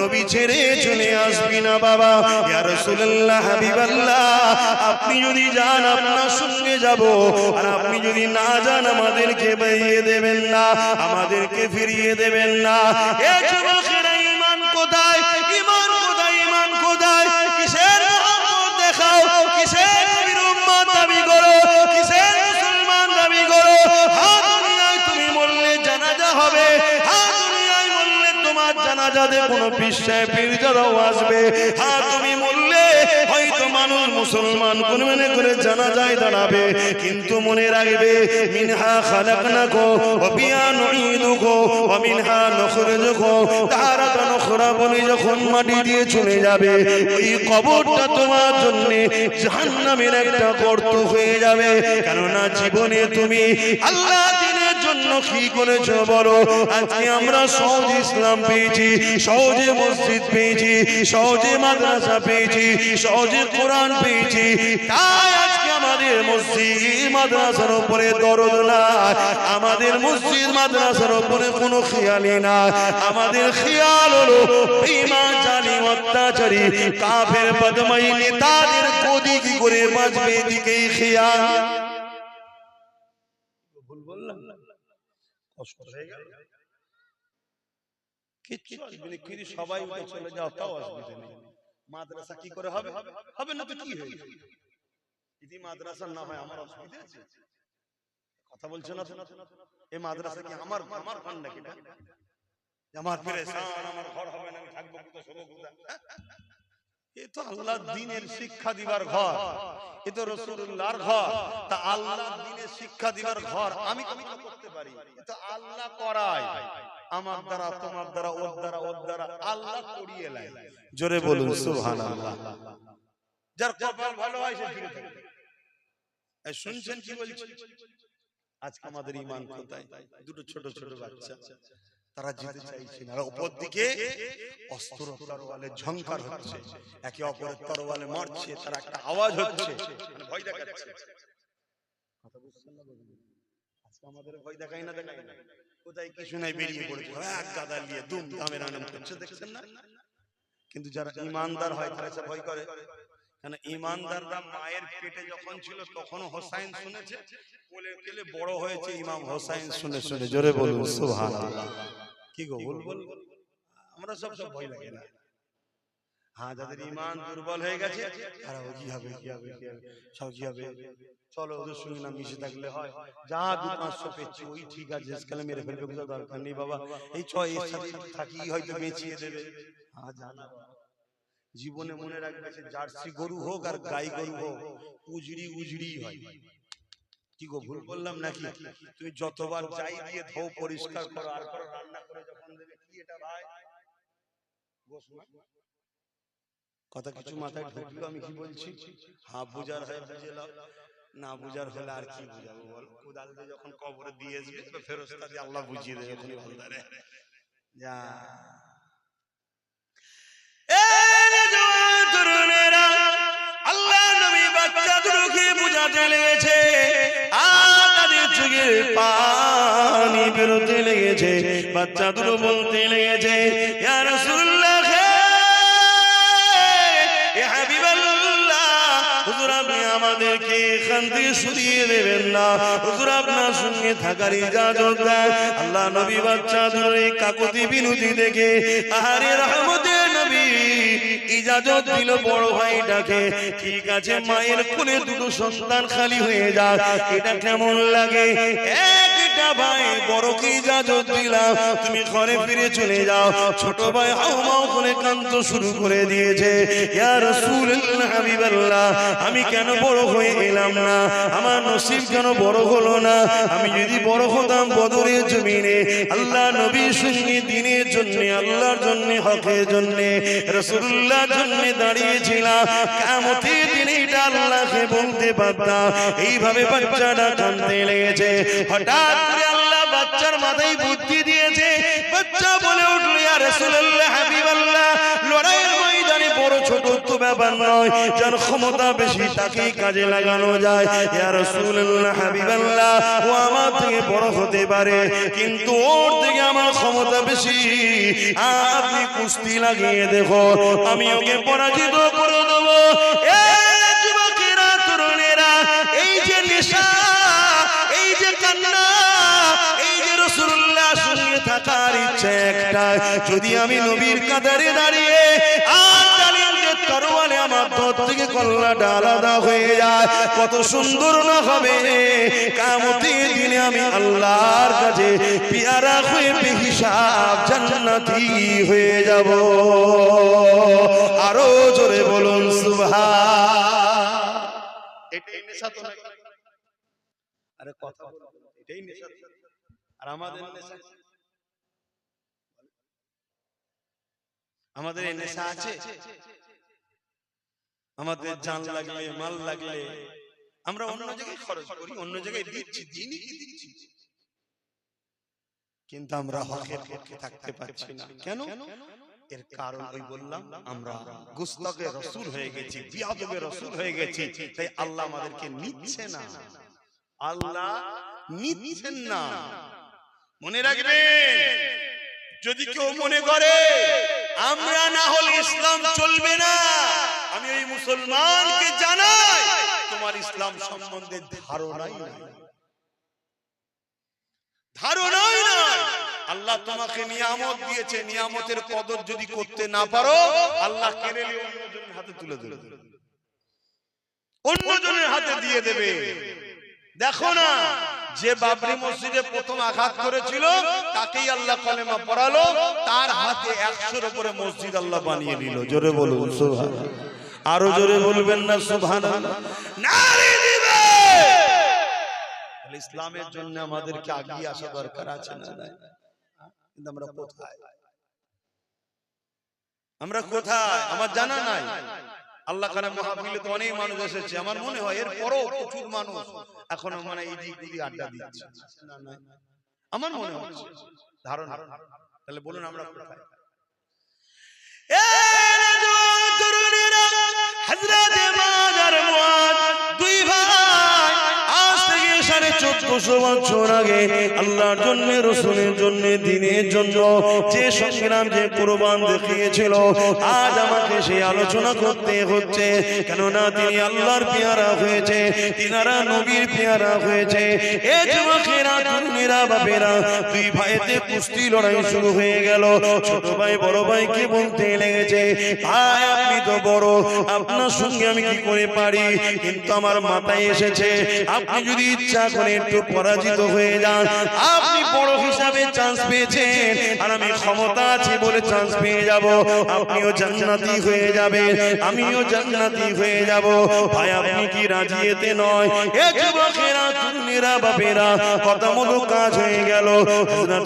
নবী ছেড়ে চলে আসবি না বাবা। ইয়া রাসূলুল্লাহ হাবিবাল্লাহ আপনি যদি যান আপনার সঙ্গে যাব, আর আপনি যদি না যান আমাদেরকে বেরিয়ে দেবেন না, আমাদেরকে ফিরিয়ে দেবেন না। এ যুবকেরা ঈমান কোথায়, ঈমান কোথায়, ঈমান কোথায়? কিসের মুহাম্মদ দেখাও, কিসের নবীর উম্মত দাবি করো, কিসের মুসলমান দাবি করো? হ্যাঁ দুনিয়ায় তুমি বললে জানাজা হবে, হ্যাঁ দুনিয়ায় বললে তোমার জানাজাতে কোনো পীর সাহেব পীরজাদাও আসবে, হ্যাঁ তুমি বললে হয়তো
মানুষ মুসলমান কোন মনে করে জানাজায় দাঁড়াবে, কিন্তু মনে রাখবে মিনহা খালাকনাকুম ওয়া ফিহা নুঈদুকুম ওয়া মিনহা নুখরিজুকুম তারাতান উখরা বলে যখন মাটি দিয়ে চলে যাবে, ওই কবরটা তোমার জন্য জাহান্নামের একটা গর্ত হয়ে যাবে। কেননা জীবনে তুমি আল্লাহ দ্বীনের জন্য কি করেছো বলো? আজকে আমরা সহজ ইসলাম পেয়েছি, সহজে মসজিদ পেয়েছি, সহজে মাদ্রাসা পেয়েছি, সহজে কোরআন পেয়েছি, তাই আজকে আমাদের মসজিদ মাদ্রাসার উপরে দরদ না, আমাদের মসজিদ মাদ্রাসার উপরে কোনো খেয়ালই না। আমাদের খেয়াল হলো বেঈমান জালিম অত্যাচারী কাফের বদমাই নেতাদের গদি কি করে বাঁচবে এদিকেই খেয়াল। ভুল বললাম না? কষ্ট হয়ে গেল? কিচ্ছু আসবে না, কিন্তু সবাই উঠে চলে যাও তাও আসবে না। মাদ্রাসা কি করে হবে? হবে না তো কি হয়ে যাবে? যদি মাদ্রাসা না হয় আমার অসুবিধা আছে? কথা বলছো না? এই মাদ্রাসা কি আমার ঘর নাকি? আমার পেরেশান, আমার ঘর হবে না, আমি থাকবো কোথায়, শোবো কোথায়? এ তো আল্লাহর দ্বীনের শিক্ষা দিবার ঘর, এ তো রাসূলুল্লাহর ঘর। তা আল্লাহর দ্বীনের শিক্ষা দিবার ঘর আমি কি করতে পারি? এ তো আল্লাহ করায়, আমার দ্বারা, তোমার দ্বারা, ওর দ্বারা, ওর দ্বারা আল্লাহ করিয়ে নেয়। জোরে বলুন সুবহানাল্লাহ। যার কপাল ভালো হয় সে ফিরে থাকে। এই শুনছেন কি বলছি? আজকে আমাদের ঈমান কোথায়? দুটো ছোট ছোট বাচ্চা, তারা যেতে চাইছে না, উপর দিকে অস্ত্র তরোয়ালে ঝংকার হচ্ছে, একে অপরের তরোয়ালে মারছে, তার একটা আওয়াজ হচ্ছে, মানে ভয় দেখাচ্ছে। কথা বুঝছেন না? আজকে আমাদের ভয় দেখাই না, দেখাই না, কোথায় কিছু নাই বেরিয়ে পড়েছে, এক গাদা নিয়ে দুম দামের আনন্দ করছে, দেখছেন না? কিন্তু যারা ঈমানদার হয় তারা সে ভয় করে। কারণ ঈমানদাররা মায়ের পেটে যখন ছিল তখন হোসাইন শুনেছে, কোলে কোলে বড় হয়েছে ইমাম হোসাইন শুনে শুনে। জোরে বলুন সুবহানাল্লাহ। কি গো বল, আমরা সব ভয় লাগে না? হ্যাঁ, যাদের ঈমান দুর্বল হয়ে গেছে তারা কি হবে, কি হবে, কি হবে, সব কি হবে, চলো ওদের সঙ্গে না মিশে থাকলে হয়, যা 2-500 পেয়েছি ওই ঠিক আছে, আজকাল মেরে ফেলবে, কোনো দরকার নেই বাবা, এই ছয় এর সাথে থাকি হয়তো বেঁচিয়ে দেবে। হ্যাঁ, জানা জীবনে মনে রাখবে যে জার্সি গরু হোক আর গাই গরু হোক, উজড়ি উজড়ি হয়। কি গো ভুল বললাম নাকি? তুমি যতবার চাই দিয়ে ধো, পরিষ্কার করো, আর করো, রান্না করে যখন দেবে, কি এটা ভাই কথা কিছু মাথায় ঢুকলো আমি কি বলছি? হ্যাঁ, বুঝার হয় বুঝে নাও, না বুঝার হলে আর কি বুঝাবো বল? কোদাল দিয়ে যখন কবরে দিয়ে আসবে ফেরেশতা দিয়ে আল্লাহ বুঝিয়ে দেবে ওখানে বলদারে যা। আল্লাহ নবী বাচ্চাদেরকে বুঝাতে লেগেছে, আর তাদের চোখের পানি বেরোতে লেগেছে, বাচ্চাদের বলতে লেগেছে, ইয়া রাসূলুল্লাহ, হে হাবিবাল্লাহ, হুজুর আপনি আমাদেরকে এখান থেকে সরিয়ে দেবেন না, হুজুর আপনার সঙ্গে থাকার ইজাজত দেন। আল্লাহ নবী বাচ্চাদের এই কাকুতি বিনতি দেখে আহারে রহমতের নবী ইজাজত দিল বড় ভাইটাকে। ঠিক আছে, মায়ের কোলে দুটো সন্তান খালি হয়ে যায়, এটা কেমন লাগে? একটা ভাই বড়কে ইজাজত দিলাম, তুমি ঘরে ফিরে চলে যাও। ছোট ভাই হাউমাউ করে কাঁদতে শুরু করে দিয়েছে, ইয়া রাসূলুল্লাহ, হাবিবাল্লাহ, আমি কেন বড় হয়ে এলাম না? আমার নসিব কেন বড় হলো না? আমি যদি বড় হতাম বদরের জমিনে আল্লাহ নবীর সঙ্গে দ্বীনের জন্য, আল্লাহর জন্য, হকের জন্য, রাসূলুল্লাহর জন্য দাঁড়িয়েছিলাম, কিয়ামতের দিনে এটা আল্লাহকে বলতে পারতাম। এইভাবে বাচ্চাটা কাঁদতে লেগেছে। হঠাৎ করে আল্লাহ বাচ্চার মাথায় বুদ্ধি দিয়েছে, বাচ্চা বলে উঠল, ইয়া রাসূলুল্লাহ, হাবিবাল্লাহ, লড়াইয়ের ময়দানে বড় ছোট তো ব্যাপার নয়, যার ক্ষমতা বেশি তাকেই কাজে লাগানো যায়। ইয়া রাসূলুল্লাহ, হাবিবাল্লাহ, ও আমার থেকে বড় হতে পারে, কিন্তু ওর থেকে আমার ক্ষমতা বেশি, আপনি কুস্তি লাগিয়ে দেখো, আমি ওকে পরাজিত করে দেবো। যুবকেরা, তরুণেরা, এই যে নেশা, এই যে কান্না, এই যে রাসূলুল্লাহর সঙ্গে থাকার ইচ্ছা একটা, যদি আমি নবীর কাতারে দাঁড়িয়ে আর জালিমদের তরবারে আমার দর থেকে কল্লাটা আলাদা হয়ে যায়, কত সুন্দর না হবে? কিয়ামতের দিনে আমি আল্লাহর কাছে পেয়ারা হয়ে বেহিসাব জান্নাতি হয়ে যাব। আরো জোরে বলুন সুবহান। এটাই নেশা তো নাকি? আরে কথা বলো, এটাই নেশা। আর আমাদের নেশা, আমাদের এই নেশা আছে? আমাদের জান লাগলে, মাল লাগলে আমরা অন্য জায়গায় খরচ করি, অন্য জায়গায় দিচ্ছি, দিনই কি দিচ্ছি, কিন্তু আমরা হকের পক্ষে থাকতে পারছি না। কেন? এর কারণ ওই বললাম, আমরা গুস্তাখে রাসূল হয়ে গেছি, বিয়াদবে রাসূল হয়ে গেছি, তাই আল্লাহ আমাদেরকে নিচ্ছে না, আল্লাহ নিচ্ছেন না। মনে রাখবেন, যদি কেউ মনে করে আমরা না হলে ইসলাম চলবে না, আমি ওই মুসলমানকে জানাই তোমার ইসলাম সম্বন্ধে ধারণাই নাই, ধারণাই নাই। আল্লাহ তোমাকে নিয়ামত দিয়েছে, নিয়ামতের কদর যদি করতে না পারো, আল্লাহ কেড়ে নিয়ে অন্যজনের হাতে তুলে দেবে, অন্যজনের হাতে দিয়ে দেবে। দেখো না, যে বাবরি মসজিদে প্রথম আঘাত করেছিল তাকেই আল্লাহ কালেমা পড়ালো, তার হাতে 100-এর উপরে মসজিদ আল্লাহ বানিয়ে নিল। জোরে বলুন সুবহানাল্লাহ। আরো জোরে বলবেন না সুবহানাল্লাহ? নারী দিবে। ইসলামের জন্য আমাদেরকে এগিয়ে আসা দরকার আছে না? কিন্তু আমরা কোথায়, আমরা কোথায় আমার জানা নাই। আল্লাহ কালাম মাহফিলে তো অনেক মানুষ এসেছে, আমার মনে হয় এর পরও প্রচুর মানুষ এখনো মানে এই দিক দিয়ে আড্ডা দিচ্ছে, আমার মনে হচ্ছে ধারণা। তাহলে বলুন আমরা কোথায়? হযরত মাজার মুআদ দুই ভাই আজ থেকে 1450 বছর আগে আল্লাহর জন্য, রাসূলের জন্য, দ্বীনের জন্য যে সংগ্রাম, যে কুরবান দেখিয়েছিল, আজ আমাকে সেই আলোচনা করতে হচ্ছে। কেননা তিনি আল্লাহর পেয়ারা হয়েছে, তিনারা নবীর পেয়ারা হয়েছে। এ যুবকেরা, তরুণেরা, বাপেরা, দুই ভাইতে কুস্তি লড়াই শুরু হয়ে গেল। ছোট ভাই বড় ভাইকে বলতে লেগেছে, ভাই আপনি তো বড়, আপনার সঙ্গে আমি কি করে পারি, কিন্তু আমার মাথায় এসেছে আপনি যদি ইচ্ছা করে একটু পরাজিত হয়ে যান, আপনি বড় হিসাবে চান্স পেয়েছেন, আর আমি ক্ষমতা আছে বলে চান্স পেয়ে যাব, আপনিও জান্নাতি হয়ে যাবেন, আমিও জান্নাতি হয়ে যাব। ভাই আপনি কি রাজি? এতে নয়। এ যুবকেরা, তরুণেরা, বাপেরা, কথা মতো কাজ হয়ে গেল।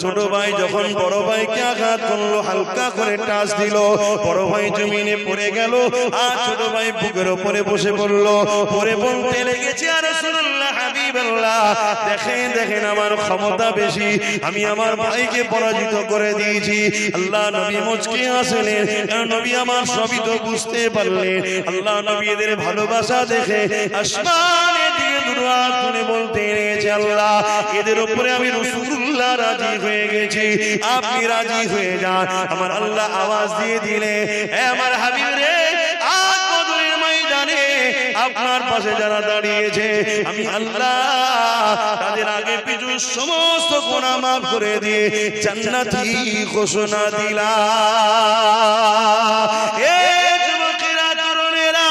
ছোট ভাই যখন বড় ভাইকে আঘাত করলো, হালকা করে টাচ দিল, বড় ভাই জমিনে পড়ে গেল, আর ছোট ভাই বুকের উপরে বসে পড়লো, পরে বলতে লেগেছে, আর রাসূলুল্লাহ হাবিবাল্লাহ, দেখেন দেখেন আমার ক্ষমতা বেশি, আমি আমার ভাইকে পরাজিত করে দিয়েছি। আল্লাহ নবী মুচকি হাসলেন, নবী আমার সবই তো বুঝতে পারলেন। আল্লাহ নবী এদের ভালোবাসা দেখে আসমানের দিকে দুটো হাত তুলে বলতে লেগেছে, আল্লাহ এদের উপরে আমি রাসূলুল্লাহ রাজি হয়ে গেছি, আপনি রাজি হয়ে যান। আমার আল্লাহ আওয়াজ দিয়ে দিলে, হে আমার হাবিব রে, আজ বদরের ময়দানে আপনার পাশে যারা দাঁড়িয়েছে, আমি আল্লাহ তাদের আগে পিছু সমস্ত গুনাহ মাফ করে দিয়ে জান্নাতি ঘোষণা দিলাম। এ যুবকেরা, তরুণেরা,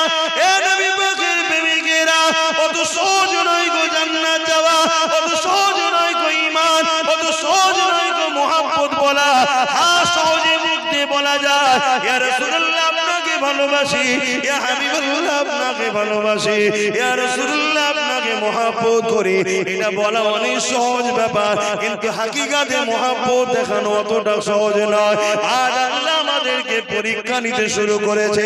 এ নবী পাকের প্রেমিকেরা, অত সহজ নয় গো জান্নাত যাওয়া, অত সহজ নয় গো ঈমান, অত সহজ নয় গো মুহাব্বত বলা। হ্যাঁ, সহজে মুখ দিয়ে বলা যায়, ইয়া রাসূলুল্লাহ আপনাকে ভালোবাসি, ইয়া হাবিবাল্লাহ আপনাকে ভালোবাসি, ইয়া রাসূলুল্লাহ আপনাকে মুহাব্বত করি, এটা বলা অনেক সহজ ব্যাপার, কিন্তু হাকিকাতে মুহাব্বত দেখানো অতটা সহজ নয়। আজ আল্লাহ আমাদেরকে পরীক্ষা নিতে শুরু করেছে।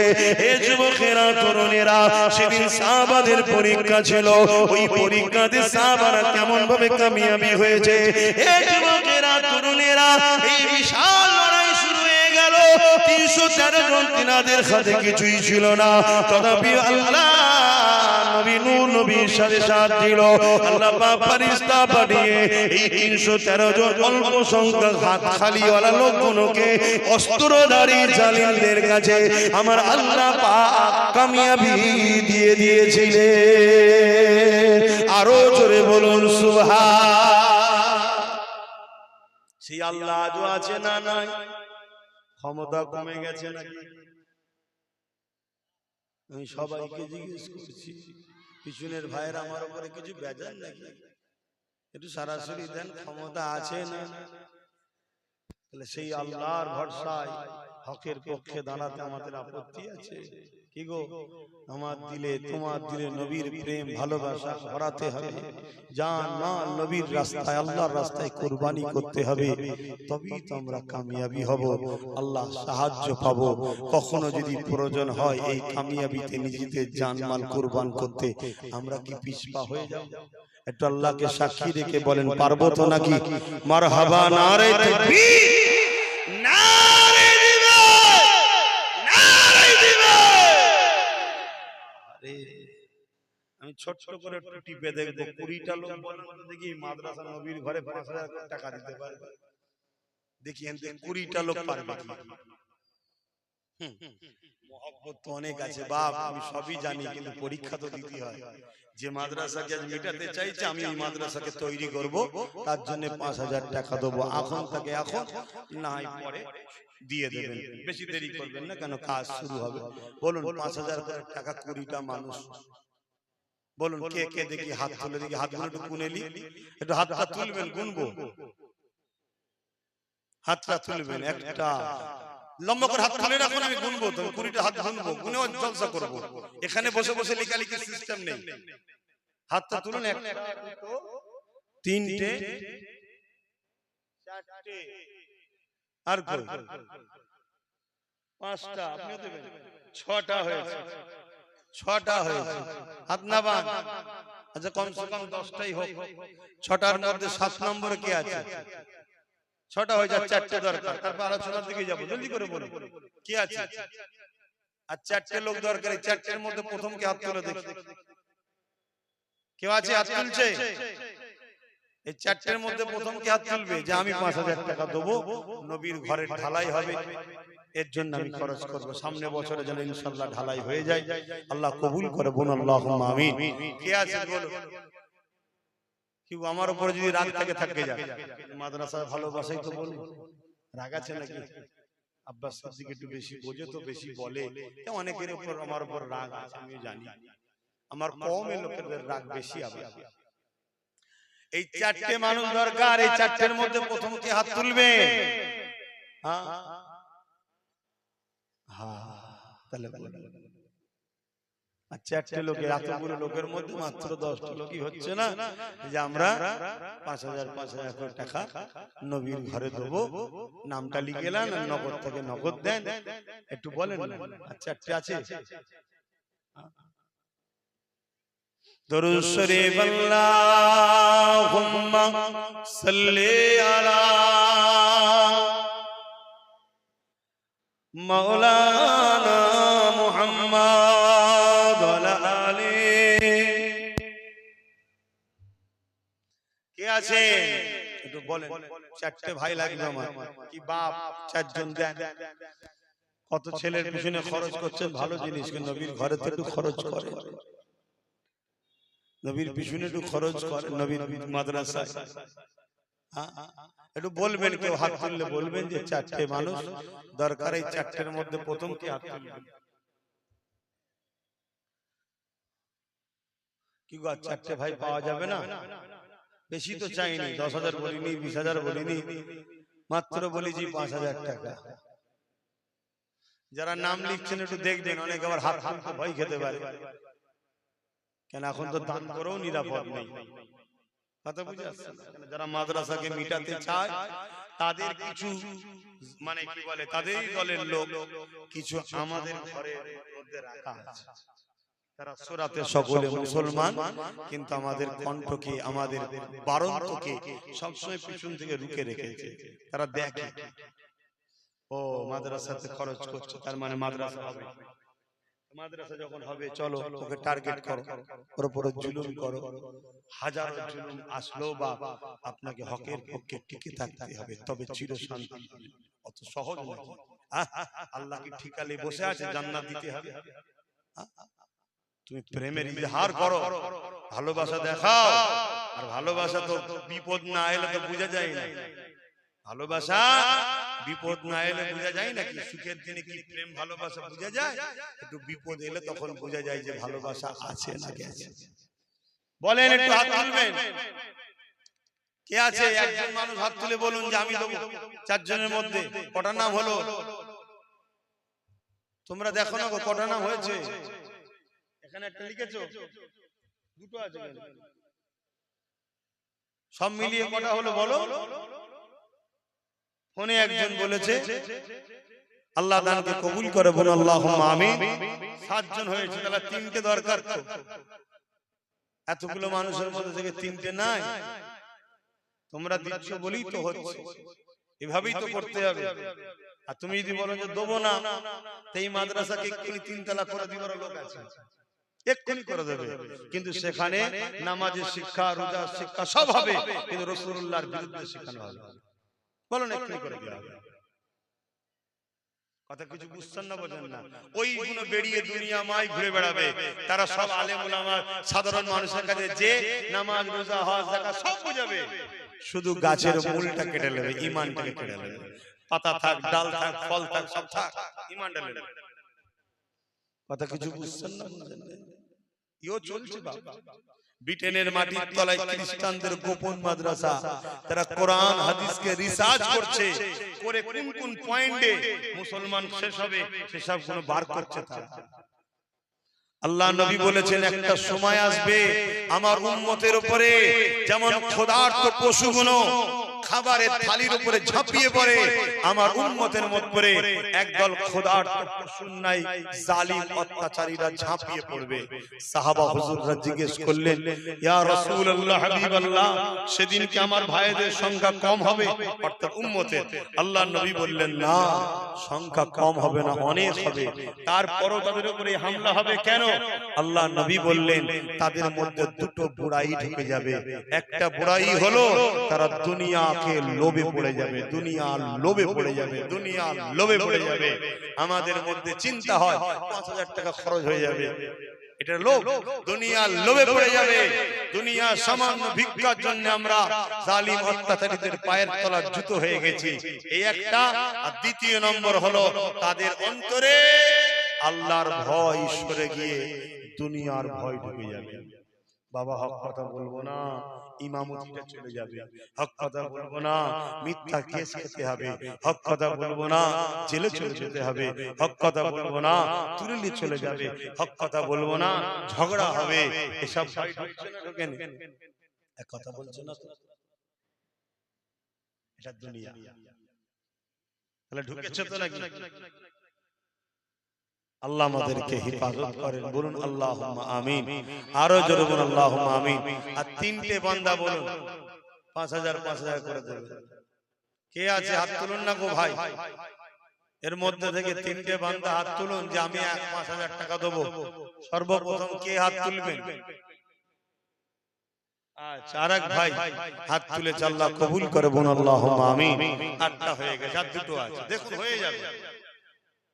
এ যুবকেরা, তরুণেরা, সেদিন সাহাবাদের পরীক্ষা ছিল, ওই পরীক্ষাতে সাহাবারা কেমন ভাবে কামিয়াবি হয়েছে। এ যুবকেরা, তরুণেরা, এই বিশাল লড়াই শুরু হয়ে গেল। 313 জন, তিনাদের হাতে কিছুই ছিল না, তথাপি আল্লাহ নবী নূর নবীর সাথে সাথ দিল। আল্লাহ পাক ফেরেশতা পাঠিয়ে এই 313 জন অল্প সংখ্যক হাত খালিওয়ালা লোকগুলোকে অস্ত্রধারী জালিমদের কাছে আমার আল্লাহ পাক কামিয়াবি দিয়ে দিয়েছিলেন। আরো জোরে বলুন সুবহান। সেই আল্লাহ আজও আছে না নাই? ক্ষমতা কমে গেছে নাকি? আমি সবাইকে জিজ্ঞেস করছি, পিছনের ভাইয়ের আমার উপরে কিছু বেজার নাকি? একটু সরাসরি দেন, ক্ষমতা আছে না? তাহলে সেই আল্লাহর ভরসায় হকের পক্ষে দাঁড়াতে আমাদের আপত্তি আছে? কি গো, আমার দিলে তোমার দিলে নবীর প্রেম ভালোবাসা ভরাতে হবে, জান মাল নবীর রাস্তায় আল্লাহর রাস্তায় কুরবানি করতে হবে, তবেই তো আমরা কামিয়াবি হব, আল্লাহ সাহায্য পাবো। কখনো যদি প্রয়োজন হয় এই কামিয়াবিতে নিজেদের জানমাল কুরবান করতে, আমরা কি পিছপা হয়ে যাব? একটু আল্লাহকে সাক্ষী রেখে বলেন, পারবো তো নাকি? মারহাবা, নারে তাকবীর, নারে জিহাদ, নারে জিহাদ। আরে আমি ছোট করে একটু টিপে দেখবো 20টা লোক বলেন তো দেখি মাদ্রাসা নবীর ঘরে 5000 টাকা দিতে পারবে? দেখি এনতে 20টা লোক পারবে কি? মহব্বত তো অনেক আছে বাপ, আমি সবই জানি, কিন্তু পরীক্ষা তো দিতে হয়। যে মাদ্রাসাকে আজ মেটাতে চাইছে, আমি এই মাদ্রাসাকে তৈরি করব, তার জন্য 5000 টাকা দেবো। এখন থেকে এখন না হয় পরে দিয়ে দেবেন, বেশি দেরি করবেন না, কেন কাজ শুরু হবে। বলুন 5000 টাকা 20টা মানুষ, বলুন কে কে দেখি হাত তুলে, দেখি হাতগুলো একটু গুনেলি, একটু হাতটা তুলবেন, গুনবো, হাতটা তুলবেন, একটা লম্বা করে হাত তুলে রাখুন, আমি গুনবো, তো 20টা হাত গুনবো, গুনে জলসা করব। এখানে বসে বসে লেখালেখি সিস্টেম নেই। হাতটা তুলুন, একটা, দুটো, তিনটে, চারটে, আর কই, পাঁচটা, আপনিও দেবেন, 6টা হয়েছে, 6টা হয়েছে, হাত নাবান। আচ্ছা কমসে কম 10টাই হোক। 6টার মধ্যে 7 নম্বরে কে আছে? 6টা হয়ে যায়, 4টে দরকার, তারপর আলোচনার দিকে যাবো, জলদি করে বলুন কি আছে। আর 4টে লোক দরকার, এই 4টের মধ্যে প্রথম কে হাত তুলে দেখি, কেউ আছে হাত তুলছে? এই 4টের মধ্যে প্রথম কে হাত তুলবে যে আমি 5000 টাকা দেবো, নবীর ঘরের ঢালাই হবে, এর জন্য আমি খরচ করব, সামনে বছরে যেন ইনশাআল্লাহ ঢালাই হয়ে যায়, আল্লাহ কবুল করে, বলুন আল্লাহুম্মা আমিন। কে আছে বলো? কি আমার উপরে যদি রাগ থেকে থাকে যায়, মাদ্রাসার ভালোবাসাই তো বলুন, রাগ আছে নাকি? আব্বাস সিদ্দিক একটু বেশি বোঝে তো বেশি বলে, অনেকের উপর আমার উপর রাগ আছে, আমি জানি, আমার কওমের লোকেদের রাগ বেশি হবে। এই 4টে মানুষ দরকার, এই 4টের মধ্যে প্রথম কে হাত তুলবে? হ্যাঁ হ্যাঁ, তাহলে আর 4টে লোকের, এতগুলো লোকের মধ্যে মাত্র 10টা লোকই হচ্ছে না যে আমরা 5000 টাকা নবীর ঘরে দেবো, নামটা লিখে নেন, নগদ থেকে নগদ দেন, একটু বলেন। আর 4টে আছে? দরুদ শরীফ, আল্লাহুম্মা সাল্লি আলা মাওলানা মুহাম্মদ ওয়া আলি। কে আছে একটু বলেন? 4টে ভাই লাগবে আমার, কি বাপ 4 জন দেন। কত ছেলের পিছনে খরচ করছেন, ভালো জিনিস, কিন্তু নবীর ঘরে তো একটু খরচ করেন, নবীর পিছনে একটু খরচ করেন, নবীর মাদ্রাসায় একটু বলবেন। কেউ হাত তুললে বলবেন যে 4টে মানুষ দরকার, এই 4টের মধ্যে প্রথম কে হাত তুলবেন? কি গো 4টে ভাই পাওয়া যাবে না? বেশি তো চাইনি, 10,000 বলিনি, 20,000 বলিনি, মাত্র বলেছি 5,000 টাকা। যারা নাম লিখছেন একটু দেখবেন, অনেকে আবার হাত তুলতে ভয় খেতে পারে, কেন এখন তো দান করেও নিরাপদ নেই, কথা বুঝে আসছে? যারা মাদ্রাসাকে মিটাতে চায় তাদের কিছু, মানে কি বলে, তাদেরই দলের লোক কিছু আমাদের ঘরের মধ্যে রাখা আছে, তারা সূরাতে সকলে মুসলমান, কিন্তু আমাদের কণ্ঠকে, আমাদের বারন্তকে সবসময় পিছন থেকে রুখে রেখেছে। তারা দেখে ও মাদ্রাসাতে খরচ করছে, তার মানে মাদ্রাসা হবে, মাদ্রাসা যখন হবে চলো ওকে টার্গেট করো, ওর উপরে জুলুম করো, হাজারো জুলুম আসলো বা আপনাকে হকের পক্ষে টিকে থাকতে হবে, তবে চির শান্তি। অত সহজ নাকি? আল্লাহ কি ঠিকালে বসে আছে জান্নাত দিতে হবে? তুমি প্রেমের ইজহার করো, ভালোবাসা দেখাও, আর ভালোবাসা তো বিপদ না এলে তো বোঝা যায় না, ভালোবাসা বিপদ না এলে বোঝা যায় নাকি? সুখের দিনে কি প্রেম ভালোবাসা বোঝা যায়? একটু বিপদ এলে তখন বোঝা যায় যে ভালোবাসা আছে না গেছে। বলেন, একটু হাত তুলবেন। কে আছে? একজন মানুষ হাত তুলে বলুন যে আমি দেবো। 4 জনের মধ্যে কটা নাম হলো? তোমরা দেখো না গো কটা নাম হয়েছে? এখানে একটা লিখেছো, দুটো আছে, সব মিলিয়ে কটা হলো বলো? ফোনে একজন বলেছে আল্লাহ দানকে কবুল করে, বলো আল্লাহুম্মা আমিন। 7 জন হয়েছে, তাহলে 3টে দরকার তো। এতগুলো মানুষের মধ্যে থেকে 3টে নাই, তোমরা দিচ্ছ বলেই তো হচ্ছে, এভাবেই তো করতে হবে। আর তুমি যদি বলো যে দেবো না, এই মাদ্রাসাকে এক্ষুনি 3 তলা করে দিবার লোক আছে, এক্ষুনি করে দেবে, কিন্তু সেখানে নামাজের শিক্ষা, রোজার শিক্ষা সব হবে, কিন্তু রাসূলুল্লাহর বিরুদ্ধে শেখানো হবে। বলো না এক্ষুনি করে দেওয়া হবে। কথা কিছু বুঝছেন না, বোঝেন না? ওইগুলো বেরিয়ে দুনিয়া মাই ঘুরে বেড়াবে, তারা সব আলেম ওলামা সাধারণ মানুষের কাছে যে নামাজ রোজা হজ যাকাত সব বুঝাবে, শুধু গাছের মূলটা কেটে নেবে, ঈমানটাকে কেটে নেবে। পাতা থাক, ডাল থাক, ফল থাক, সব থাক, ঈমানটা নেবে। কথা কিছু বুঝছেন না, বুঝেন না? ইও চলছে বাবা। ব্রিটেনের মাটির তলায় খ্রিস্টানদের গোপন মাদ্রাসা, তারা কোরআন হাদিসকে রিসার্চ করছে, করে কোন কোন পয়েন্টে মুসলমান শেষ হবে সেসব গুলো বার করছে তারা। আল্লাহ নবী বলেছেন একটা সময় আসবে আমার উম্মতের উপরে যেমন ক্ষুধার্ত পশুগুলো খাবারের থালির উপরে ঝাঁপিয়ে পড়ে, আমার উম্মতের মধ্যে একদল ক্ষুধার্ত পশুর নাই জালিম অত্যাচারীরা ঝাঁপিয়ে পড়বে। সাহাবা হুজুররা জিজ্ঞেস করলেন, ইয়া রাসূলুল্লাহ, হাবিবাল্লাহ, সেদিন কি আমার ভাইদের সংখ্যা কম হবে, অর্থাৎ উম্মতের? আল্লাহর নবী বললেন, না, সংখ্যা কম হবে না, অনেক হবে। তারপরও তাদের উপরে হামলা হবে কেন? আল্লাহর নবী বললেন, তাদের মধ্যে দুটো বুড়াই ঢুকে যাবে। একটা বুড়াই হলো তারা দুনিয়াকে লোভে পড়ে যাবে, দুনিয়ার লোভে পড়ে যাবে, দুনিয়ার লোভে পড়ে যাবে। আমাদের মধ্যে চিন্তা হয় 5000 টাকা খরচ হয়ে যাবে, এটা লোভ, দুনিয়ার লোভে পড়ে যাবে। দুনিয়া সামান্য ভিক্ষার জন্য আমরা জালিম অত্যাচারীদের পায়ের তলার জুতো হয়ে গেছি, এই একটা। আর দ্বিতীয় নম্বর হলো তাদের অন্তরে আল্লাহর ভয় সরে গিয়ে দুনিয়ার ভয় ঢুকে যাবে। বাবা হক কথা বলবো না, ইমামতিটা চলে যাবে। হক কথা বলবো না, মিথ্যা কেস খেতে হবে। হক কথা বলবো না, জেলে চলে যেতে হবে। হক কথা বলবো না, তুরলি চলে যাবে। হক কথা বলবো না, ঝগড়া হবে। এসব ভয় ঢুকছে না, ঢোকেন? এক কথা বলছো না তো, এটা দুনিয়া। তাহলে ঢুকেছে তো নাকি? আল্লাহ আমাদেরকে হেফাজত করেন, বলুন আল্লাহুম্মা আমিন। আরো জোরে বলুন আল্লাহুম্মা আমিন। আর 3টে বান্দা বলুন 5000 5000 করে দেবে। কে আছে হাত তুলুন না গো ভাই, এর মধ্যে থেকে 3টে বান্দা হাত তুলুন যে আমি 5000 টাকা দেবো। সর্বপ্রথম কে হাত তুলবেন? আচ্ছা, আরেক ভাই হাত তুলেছে, আল্লাহ কবুল করে, বলুন আল্লাহুম্মা আমিন। 8টা হয়ে গেছে, আর 2টো আছে, দেখুন হয়ে যাবে,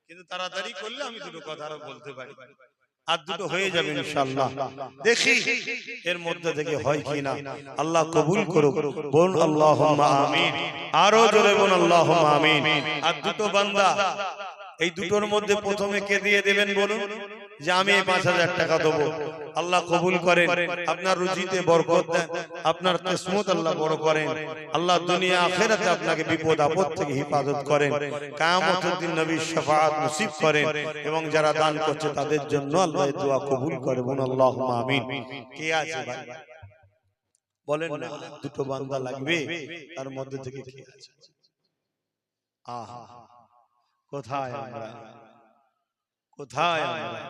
কিন্তু তাড়াতাড়ি করলে আমি দুটো কথা আরো বলতে পারি। আর 2টো হয়ে যাবে ইনশাআল্লাহ। দেখি এর মধ্যে থেকে হয় কিনা, আল্লাহ কবুল করুক, বলুন আল্লাহুম্মা আমিন। আরো জোরে বলুন আল্লাহুম্মা আমিন। আর 2টো বান্দা, এই 2টোর মধ্যে প্রথমে কে দিয়ে দেবেন বলুন? যে আমি 5000 টাকা দেবো। আল্লাহ কবুল করেন, আপনার রুজিতে বরকত দেন, আপনার কিসমত আল্লাহ বড় করেন। আল্লাহ দুনিয়া আখিরাতে আপনাকে বিপদ আপদ থেকে হেফাজত করেন, কিয়ামতের দিন নবীর শাফাআত নসিব করেন, এবং যারা দান করছে তাদের জন্য আল্লাহ এই দোয়া কবুল করে, বলুন আল্লাহুম্মা আমিন। কে আছে ভাই বলেন না? 2টো বান্দা লাগবে, তার মধ্যে থেকে কে আছে? আহা, কোথায় আমরা, কোথায় আমরা?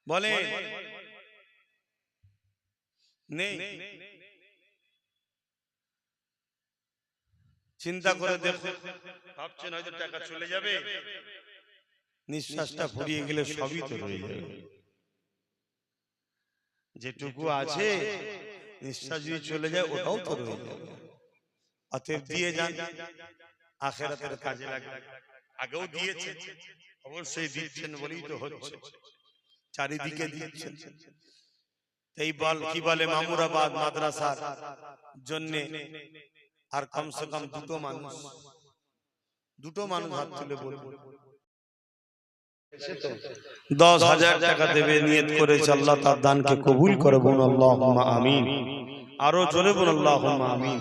বলেন নেই? চিন্তা করে দেখো, ভাবছেন হয়তো টাকা চলে যাবে, নিঃশ্বাসটা ফুরিয়ে গেলে সবই তো রয়ে যাবে। যেটুকু আছে নিঃশ্বাস যদি চলে যায় ওটাও তো রয়ে যাবে। অতএব দিয়ে যান, আখিরাতের কাজে লাগবে। আগেও দিয়েছে, অবশ্যই দিচ্ছেন বলেই তো হচ্ছে, চারিদিকে দিচ্ছেন। এই বল কি বলে মামুরাবাদ মাদ্রাসার জন্য আর কমসে কম 2টো মানুষ হাত তুলে বলবো 10,000 টাকা দেবে, নিয়ত করেছে, আল্লাহ তার দানকে কবুল করে, বলুন আল্লাহুম্মা আমিন। আরো জোরে বলুন আল্লাহুম্মা আমিন।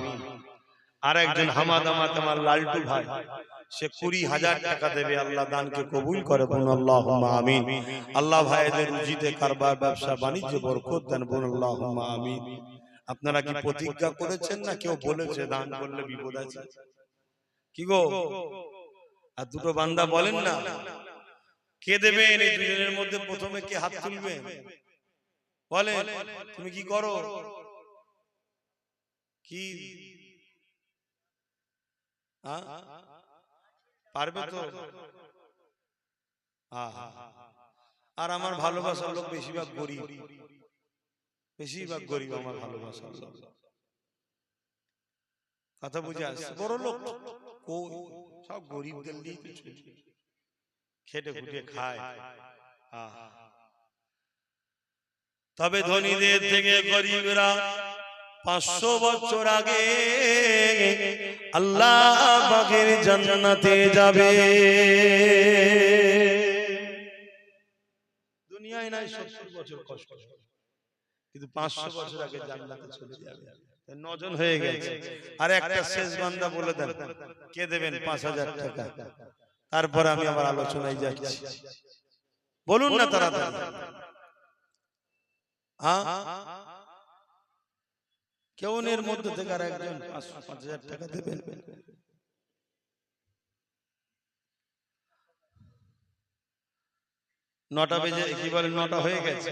আর একজন হামাদামাত আমার লালটু ভাই,
সে 20,000 টাকা দেবে, আল্লাহ দানকে কবুল করে বলুন আল্লাহুম্মা আমিন। আল্লাহ ভাইদের রুজিতে কারবার ব্যবসা বাণিজ্য বরকত দেন বলুন আল্লাহুম্মা আমিন। আপনারা কি প্রতিজ্ঞা করেছেন না কেউ বলেছে দান করলে বিপদ আছে? কি গো, আর দুটো বান্দা বলেন না কে দেবেন? এই দুজনের মধ্যে প্রথমে কে হাত তুলবে? বলেন, তুমি কি করো? কি পারবে তো? আর আমার ভালোবাসার লোক বেশিরভাগ গরিব, বেশিরভাগ গরিব আমার ভালোবাসার লোক। কথা বুঝে আসছে? বড় লোক সব গরিবদের নিয়ে খেটে খুটে খায়। তবে ধনীদের থেকে গরিবরা 500 বছর আগে আল্লাহ পাকের জান্নাতে যাবে। দুনিয়ায় নাই 70 বছর কষ্ট, কিন্তু 500 বছর আগে জান্নাতে চলে যাবে। 9 জন হয়ে গেছে, আর একটা শেষ বান্দা বলে দেন কে দেবেন 5,000 টাকা। তারপর আমি আবার আলোচনায় যাচ্ছি, বলুন না তাড়াতাড়ি। কেউ এর মধ্যে থেকে আর একজন 5,000 টাকা দেবেন? নটা বেজে কি বলে, 9টা হয়ে গেছে,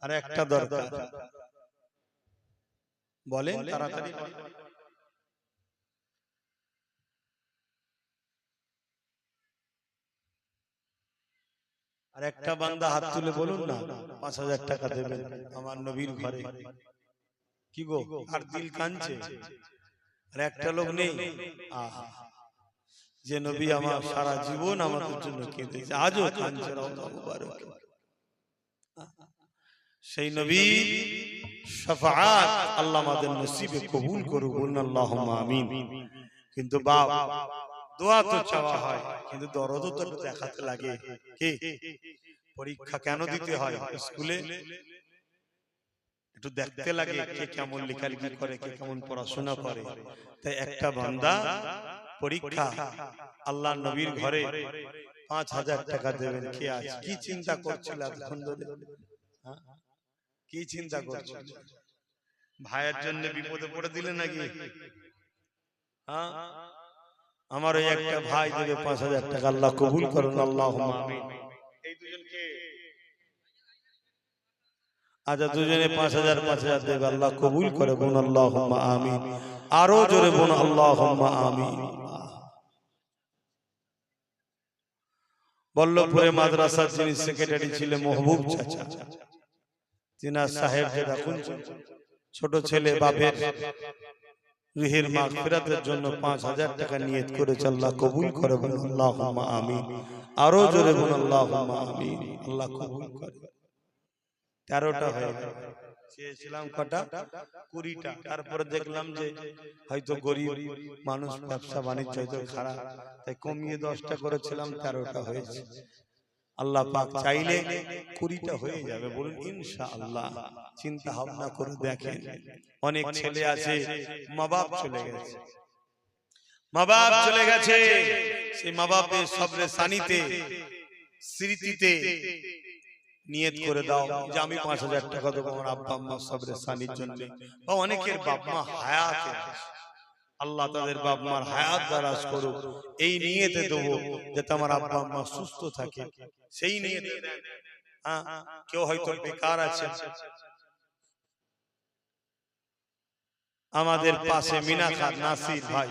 আর একটা দরকার, বলেন তাড়াতাড়ি। আর একটা বান্দা হাত তুলে বলুন না 5,000 টাকা দেবেন আমার নবীর ঘরে। কি গো, আর দিল কাঁদছে, আর একটা লোক নেই? যে নবী আমার সারা জীবন আমাদের জন্য কেঁদেছে, আজও কাঁদছে, রওজা মুবারক। সেই নবী শাফাআত আল্লাহ আমাদের নসিবে কবুল করুক বলুন আল্লাহুম্মা আমিন। কিন্তু বাপ, দোয়া তো চাওয়া হয়, কিন্তু দরদও তো দেখাতে লাগে। কি পরীক্ষা কেন দিতে হয়? স্কুলে একটু দেখতে লাগে কে কেমন লেখালেখি করে, কে কেমন পড়াশোনা করে। তাই একটা বান্দা পরীক্ষা, আল্লাহ নবীর ঘরে 5,000 টাকা দেবেন। কে আছে? কি চিন্তা করছিল এতক্ষণ ধরে? কি চিন্তা করছিল? ভাইয়ের জন্য বিপদে পড়ে দিলে নাকি? আমার ওই একটা ভাই দেবে 5,000 টাকা, আল্লাহ কবুল করুন আল্লাহুম্মা আমিন। এই দুজনকে আচ্ছা, দুজনে 5,000 দেবে, আল্লাহ কবুল করে বলুন আল্লাহুম্মা আমিন। আরো জোরে বলুন আল্লাহুম্মা আমিন। বল্লভপুরে মাদ্রাসার যিনি সেক্রেটারি ছিলেন মাহবুব চাচা, তিনার সাহেব যেটা ছোট ছেলে বাপের রুহের মাগফিরাতের জন্য 5,000 টাকা নিয়ত করেছে, আল্লাহ কবুল করে বলুন আল্লাহুম্মা আমিন। আরো জোরে বলুন আল্লাহুম্মা আমিন। আল্লাহ কবুল করে। 13টা হয়ে গেল, চেয়েছিলাম কটা? 20টা। তারপরে দেখলাম যে হয়তো গরিব মানুষ, ব্যবসা বাণিজ্য হয়তো খারাপ, তাই কমিয়ে 10টা করেছিলাম, 13টা হয়েছে। আল্লাহ পাক চাইলে 20টা হয়ে যাবে, বলুন ইনশাআল্লাহ। চিন্তা ভাবনা করে দেখেন, অনেক ছেলে আছে মা বাপ চলে গেছে, মা বাপ চলে গেছে, সেই মা বাপের সবরে সানিতে স্মৃতিতে নিয়ত করে দাও যে আমি 5,000 টাকা দেবো আমার আব্বা আম্মা সবরে সানির জন্য। বা অনেকের বাপ মা হায়াতে আছে, আল্লাহ তাদের বাপ মার হায়াত দারাজ করুক, এই নিয়তে দেবো যাতে আমার আব্বা আম্মা সুস্থ থাকে, সেই নিয়তে দেন। কেউ হয়তো বেকার আছে, আমাদের পাশে মিনাখার নাসির ভাই,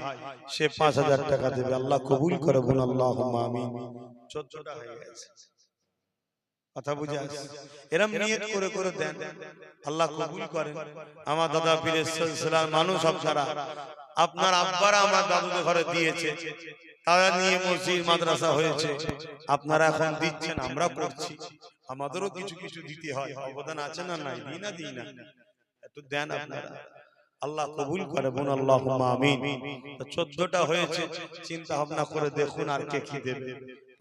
সে 5,000 টাকা দেবে, আল্লাহ কবুল করে বলুন আল্লাহুম্মা আমিন। 14টা হয়ে গেছে, কথা বুঝে আসছে? এরম নিয়ত করে করে দেন, আল্লাহ কবুল করেন। আমার দাদা পীরের সিলসিলার মানুষ আপনারা, আপনার আব্বারা আমার দাদুদের ঘরে দিয়েছে, তারা নিয়ে মসজিদ মাদ্রাসা হয়েছে, আপনারা এখন দিচ্ছেন, আমরা করছি, আমাদেরও কিছু কিছু দিতে হয়, অবদান আছে না? নাই, দিই না, একটু দেন আপনারা, আল্লাহ কবুল করে বলুন আল্লাহুম্মা আমিন। 14টা হয়েছে, চিন্তা ভাবনা করে দেখুন আর কে কি দেবে।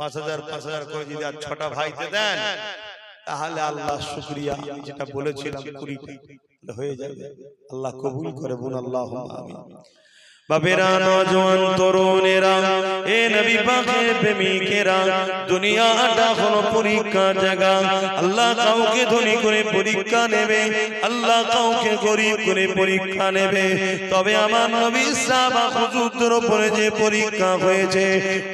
5,000 করে যদি আর 6টা ভাইতে দেন, তাহলে আল্লাহ শুকরিয়া, আমি যেটা বলেছিলাম 20টা হয়ে যাবে, আল্লাহ কবুল করে বলুন আল্লাহুম্মা আমিন। বাপেরা, নওজোয়ান তরুণেরা, এ নবী পাকের প্রেমিকেরা, দুনিয়াটা হলো পরীক্ষার জায়গা। আল্লাহ কাউকে ধনী করে পরীক্ষা নেবে, আল্লাহ কাউকে গরিব করে পরীক্ষা নেবে। তবে আমার নবী সাহাবা হুজুরদের উপরে যে পরীক্ষা হয়েছে,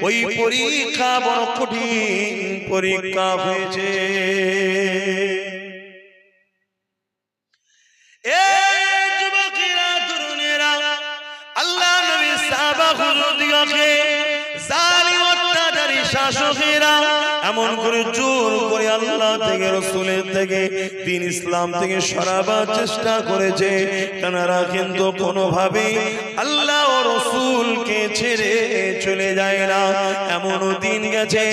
ওই পরীক্ষা বড় কঠিন পরীক্ষা হয়েছে। আল্লাহ নবী সাহাবা হুজুরদিগকে জালিম অত্যাচারী শাসকেরা এমন করে জোর করে আল্লাহ থেকে, রাসূলের থেকে, দ্বীন ইসলাম থেকে সরাবার চেষ্টা করেছে। তারা কিন্তু কোনোভাবে আল্লাহ ও রাসূলকে ছেড়ে চলে যায় না। এমনও দিন গেছে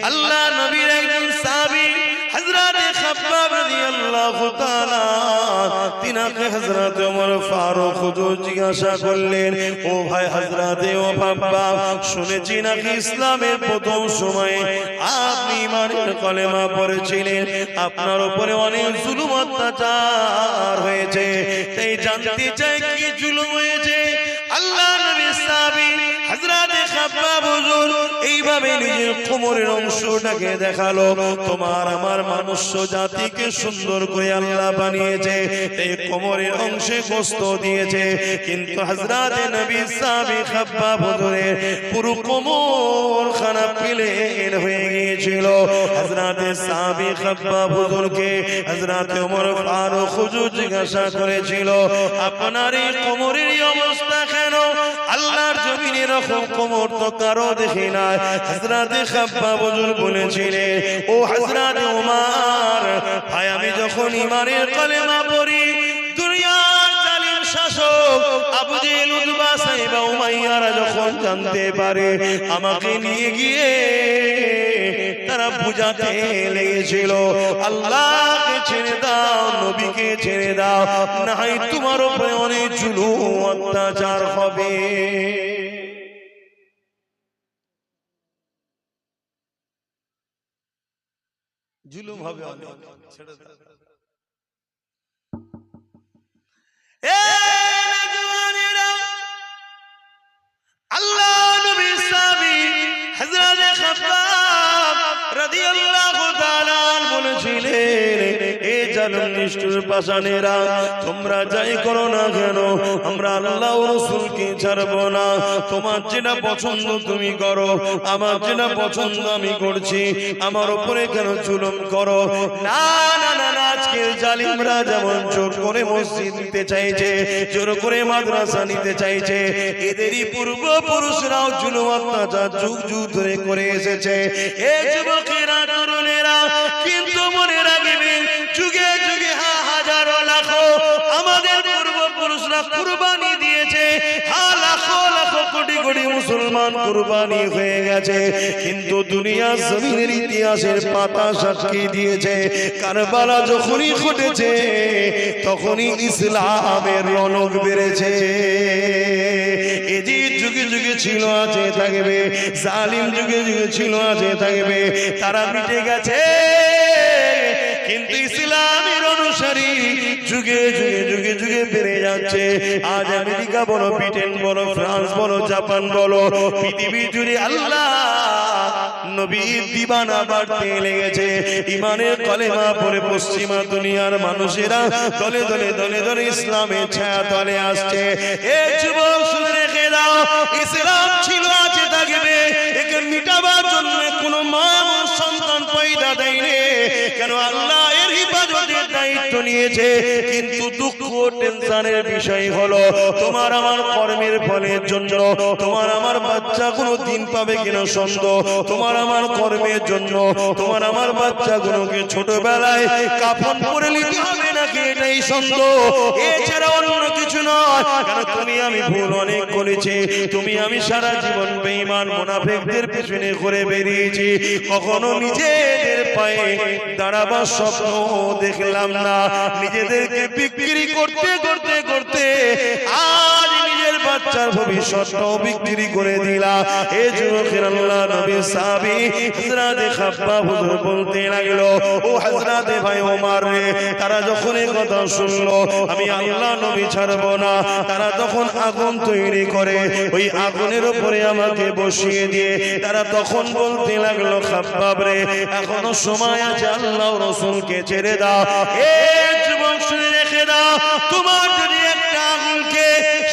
আল্লাহ নবীর একজন সাহাবী হযরত খাব্বাব রাদিয়াল্লাহু তাআলা তিনাকে হযরত ওমর ফারুক হুজুর জিজ্ঞাসা করলেন, ও ভাই হযরতে ও খাব্বাব, শুনেছি নাকি ইসলামের প্রথম সময়ে আপনি ঈমানের কলেমা পড়েছিলেন, আপনার উপরে অনেক জুলুম অত্যাচার হয়েছে, তাই জানতে চাই কি জুলুম হয়েছে? আল্লাহ নবীর সাহাবী হযরত খাব্বাব হুজুর এইভাবে নিজের কোমরের অংশটাকে দেখালো, তোমার আমার মনুষ্য জাতিকে সুন্দর করে আল্লাহ বানিয়েছে, এই কোমরের অংশে গোশত দিয়েছে, কিন্তু হযরত নবী সাহাবী খাব্বাব হুজুরের পুরো কোমর খানা প্লেন হয়ে গিয়েছিল। হযরত সাহাবী খাব্বাব হুজুরকে হযরত ওমর ফারুক হুজুর জিজ্ঞাসা করেছিল, আপনার এই কোমরের অবস্থা কেন? আল্লাহর জমিনে এরকম কোমর তো কারো দেখি নাই। হযরত খাব্বাব হুজুর বলেছিলেন, ও হযরত ওমর ভাই, আমি যখন ঈমানের কলেমা পড়ি, দুনিয়ার জালিম শাসক আবু জেহেল, উতবা, সাইবা, উমাইয়ারা যখন জানতে পারে, আমাকে নিয়ে গিয়ে তারা বুঝাতে লেগেছিল, আল্লাহকে ছেড়ে দাও, নবীকে ছেড়ে দাও, না হয় তোমার উপরে অনেক জুলুম অত্যাচার হবে। জুলুম হবে অনেক, ছেড়ে দাও। আল্লাহ নবী সাহাবী হযরত খাব্বাব রাদিয়াল্লাহু তাআলা বলেছিলেন, এ জালিম নিষ্ঠুর পাষাণেরা, তোমরা যাই করো না কেন, আমরা আল্লাহ ও রাসূলকে ছাড়ব না। তোমার যেটা পছন্দ তুমি করো, আমার যেটা পছন্দ আমি করছি, আমার উপরে কেন জুলুম করো? না না না, আজকের জালিমরা যেমন জোর করে মসজিদ নিতে চাইছে, জোর করে মাদ্রাসা নিতে চাইছে, এদেরই পূর্বপুরুষরাও জুলুম অত্যাচার যুগ যুগ ধরে করে এসেছে। এ যুবকেরা, তরুণেরা, কিন্তু মনে রাখবেন, যুগে যুগে হাজারো লাখো আমাদের পূর্বপুরুষরা কুরবানি দিয়েছে, লাখো লাখো কোটি কোটি মুসলমান কুরবানি হয়ে গেছে, কিন্তু দুনিয়া জমিনের ইতিহাসের পাতা সাক্ষী দিয়েছে, কারবালা যখনই ঘটেছে তখনই ইসলামের রনক বেড়েছে। এই যে যুগে যুগে ছিল, আছে, থাকবে, জালিম যুগে যুগে ছিল, আছে, থাকবে, তারা মিটে গেছে, কিন্তু ইসলামের অনুসারী যুগে যুগে যুগে যুগে বেড়ে যাচ্ছে। আজ আমেরিকা বলো, ব্রিটেন বলো, ফ্রান্স বলো, জাপান বলো, পৃথিবী জুড়ে আল্লাহ নবীর দিবানা বাড়তে লেগেছে। ঈমানের কলেমা পড়ে পশ্চিমা দুনিয়ার মানুষেরা দলে দলে দলে দলে ইসলামের ছায়া তলে আসছে। এ যুবক, শুনে রেখে দাও, ইসলাম ছিল, আছে, থাকবে, একে মিটাবার জন্য কোনো মা সন্তান পয়দা দেয়নি। কেন? আল্লাহ এর হিফাজতের দায়িত্ব নিয়েছে, কিন্তু দুঃখ টেনশনের বিষয় হলো, তোমার আমার কর্মের ফলের জন্য তোমার আমার বাচ্চা কোনো দিন পাবে কিনা সন্দেহ, তোমার আমার কর্মের জন্য তোমার আমার বাচ্চাগুলোকে ছোটবেলায় কাফন পরে নিতে হবে নাকি, এটাই সন্দেহ, এছাড়া অন্য কিছু নয়। কেন? তুমি আমি ভুল অনেক করেছি, তুমি আমি সারা জীবন বেঈমান মুনাফিকদের পেছনে ঘুরে বেরিয়েছি, কখনো নিজেদের পায়ে দাঁড়াবার স্বপ্ন দেখলাম না। নিজেদেরকে বিক্রি করতে করতে করতে আজ নিজের
বাচ্চার ভবিষ্যৎটাও বিক্রি করে দিলা। এই যুবকের আল্লাহ নবী সাহাবী হযরতে খাব্বাব হুজুর বলতে লাগলো, ও হযরতে ভাই ওমর রে, তারা যখন এই কথা শুনলো আমি আল্লাহ নবী ছাড়বো না, তারা তখন আগুন তৈরি করে ওই আগুনের উপরে আমাকে বসিয়ে দিয়ে তারা তখন বলতে লাগলো, খাব্বাব রে, এখনো সময় আছে, আল্লাহ রাসূলকে ছেড়ে দাও। এই যুবক শুনে রেখে দাও, তোমার যদি একটা আগুনকে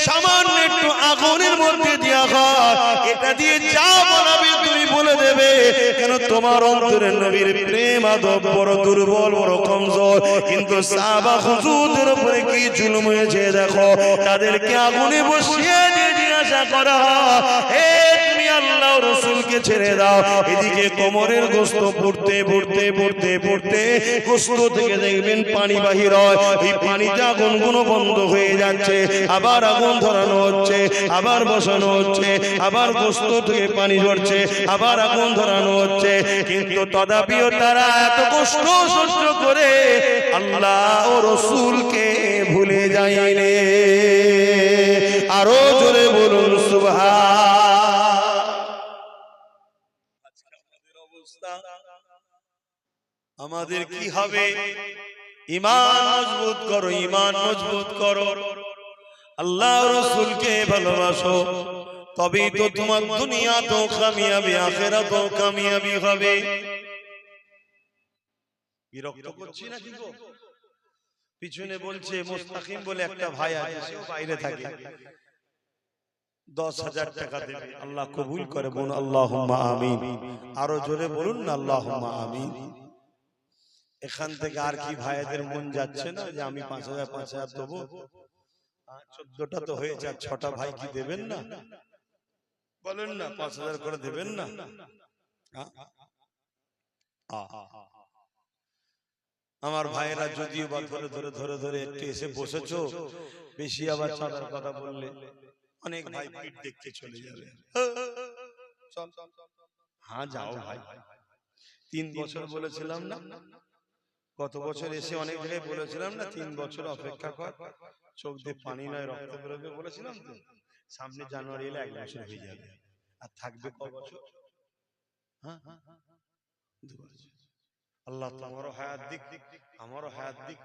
সামান্য একটু আগুনের মধ্যে দেওয়া হয়, এটা দিয়ে যা বলাবে তুমি বলে দেবে, কেন তোমার অন্তরে নবীর প্রেম আদব বড় দুর্বল, বড় কমজোর। কিন্তু সাহাবা হুজুরদের উপরে কি জুলুম হয়েছে দেখো, তাদেরকে আগুনে বসিয়ে দিয়ে জিজ্ঞাসা করা, হে তুমি আল্লাহ রাসূলকে ছেড়ে দাও। এদিকে কোমরের গোশত পড়তে পড়তে পড়তে পড়তে গোশত থেকে দেখবেন পানি বাহির হয়, এই পানিতে আগুনগুলো বন্ধ হয়ে যাচ্ছে, আবার আগুন ধরানো হচ্ছে, আবার বসানো হচ্ছে, আবার গোশত থেকে পানি ঝরছে, আবার আগুন ধরানো হচ্ছে। কিন্তু তথাপিও তারা এত কষ্ট সহ্য করে আল্লাহ ও রাসূলকে ভুলে যায়নি। আরো জোরে বলুন সুবহান। আজকে আমাদের অবস্থা, আমাদের কি হবে? ঈমান মজবুত করো, ঈমান মজবুত করো, আল্লাহ রাসূলকে ভালোবাসো, তবেই তো তোমার দুনিয়াতেও কামিয়াবি, আখিরাতেও কামিয়াবি হবে। বিরক্ত করছি না কি গো? পিছনে বলছে মুস্তাকিম বলে একটা ভাই আছে, সেও বাইরে থাকে, 10,000 টাকা দেবে, আল্লাহ কবুল করে, বলুন আল্লাহুম্মা আমিন। আরো জোরে বলুন না আল্লাহুম্মা আমিন। এখান থেকে আর কি ভাইদের মন যাচ্ছে না যে আমি 5,000 দেবো? 14টা তো হয়েছে, 6টা ভাই কি দেবেন না? বলেন না 5,000 করে দেবেন না? আমার ভাইয়েরা যদিও বা ধরে ধরে ধরে ধরে একটু এসে বসেছো, বেশি আবার চাঁদার কথা বললে অনেক ভাই পিঠ দেখতে চলে যাবে। হ্যাঁ যাও ভাই, 3 বছর বলেছিলাম না? গত বছর এসে অনেক জায়গায় বলেছিলাম না 3 বছর অপেক্ষা কর, চোখ দিয়ে পানি নয় রক্ত বেরোবে বলেছিলাম তো। সামনে জানুয়ারি এলে 1 বছর হয়ে যাবে, আর থাকবে কত বছর? হ্যাঁ 2 বছর। আল্লাহ তোমারও হায়াত দিক, আমারও হায়াত দিক,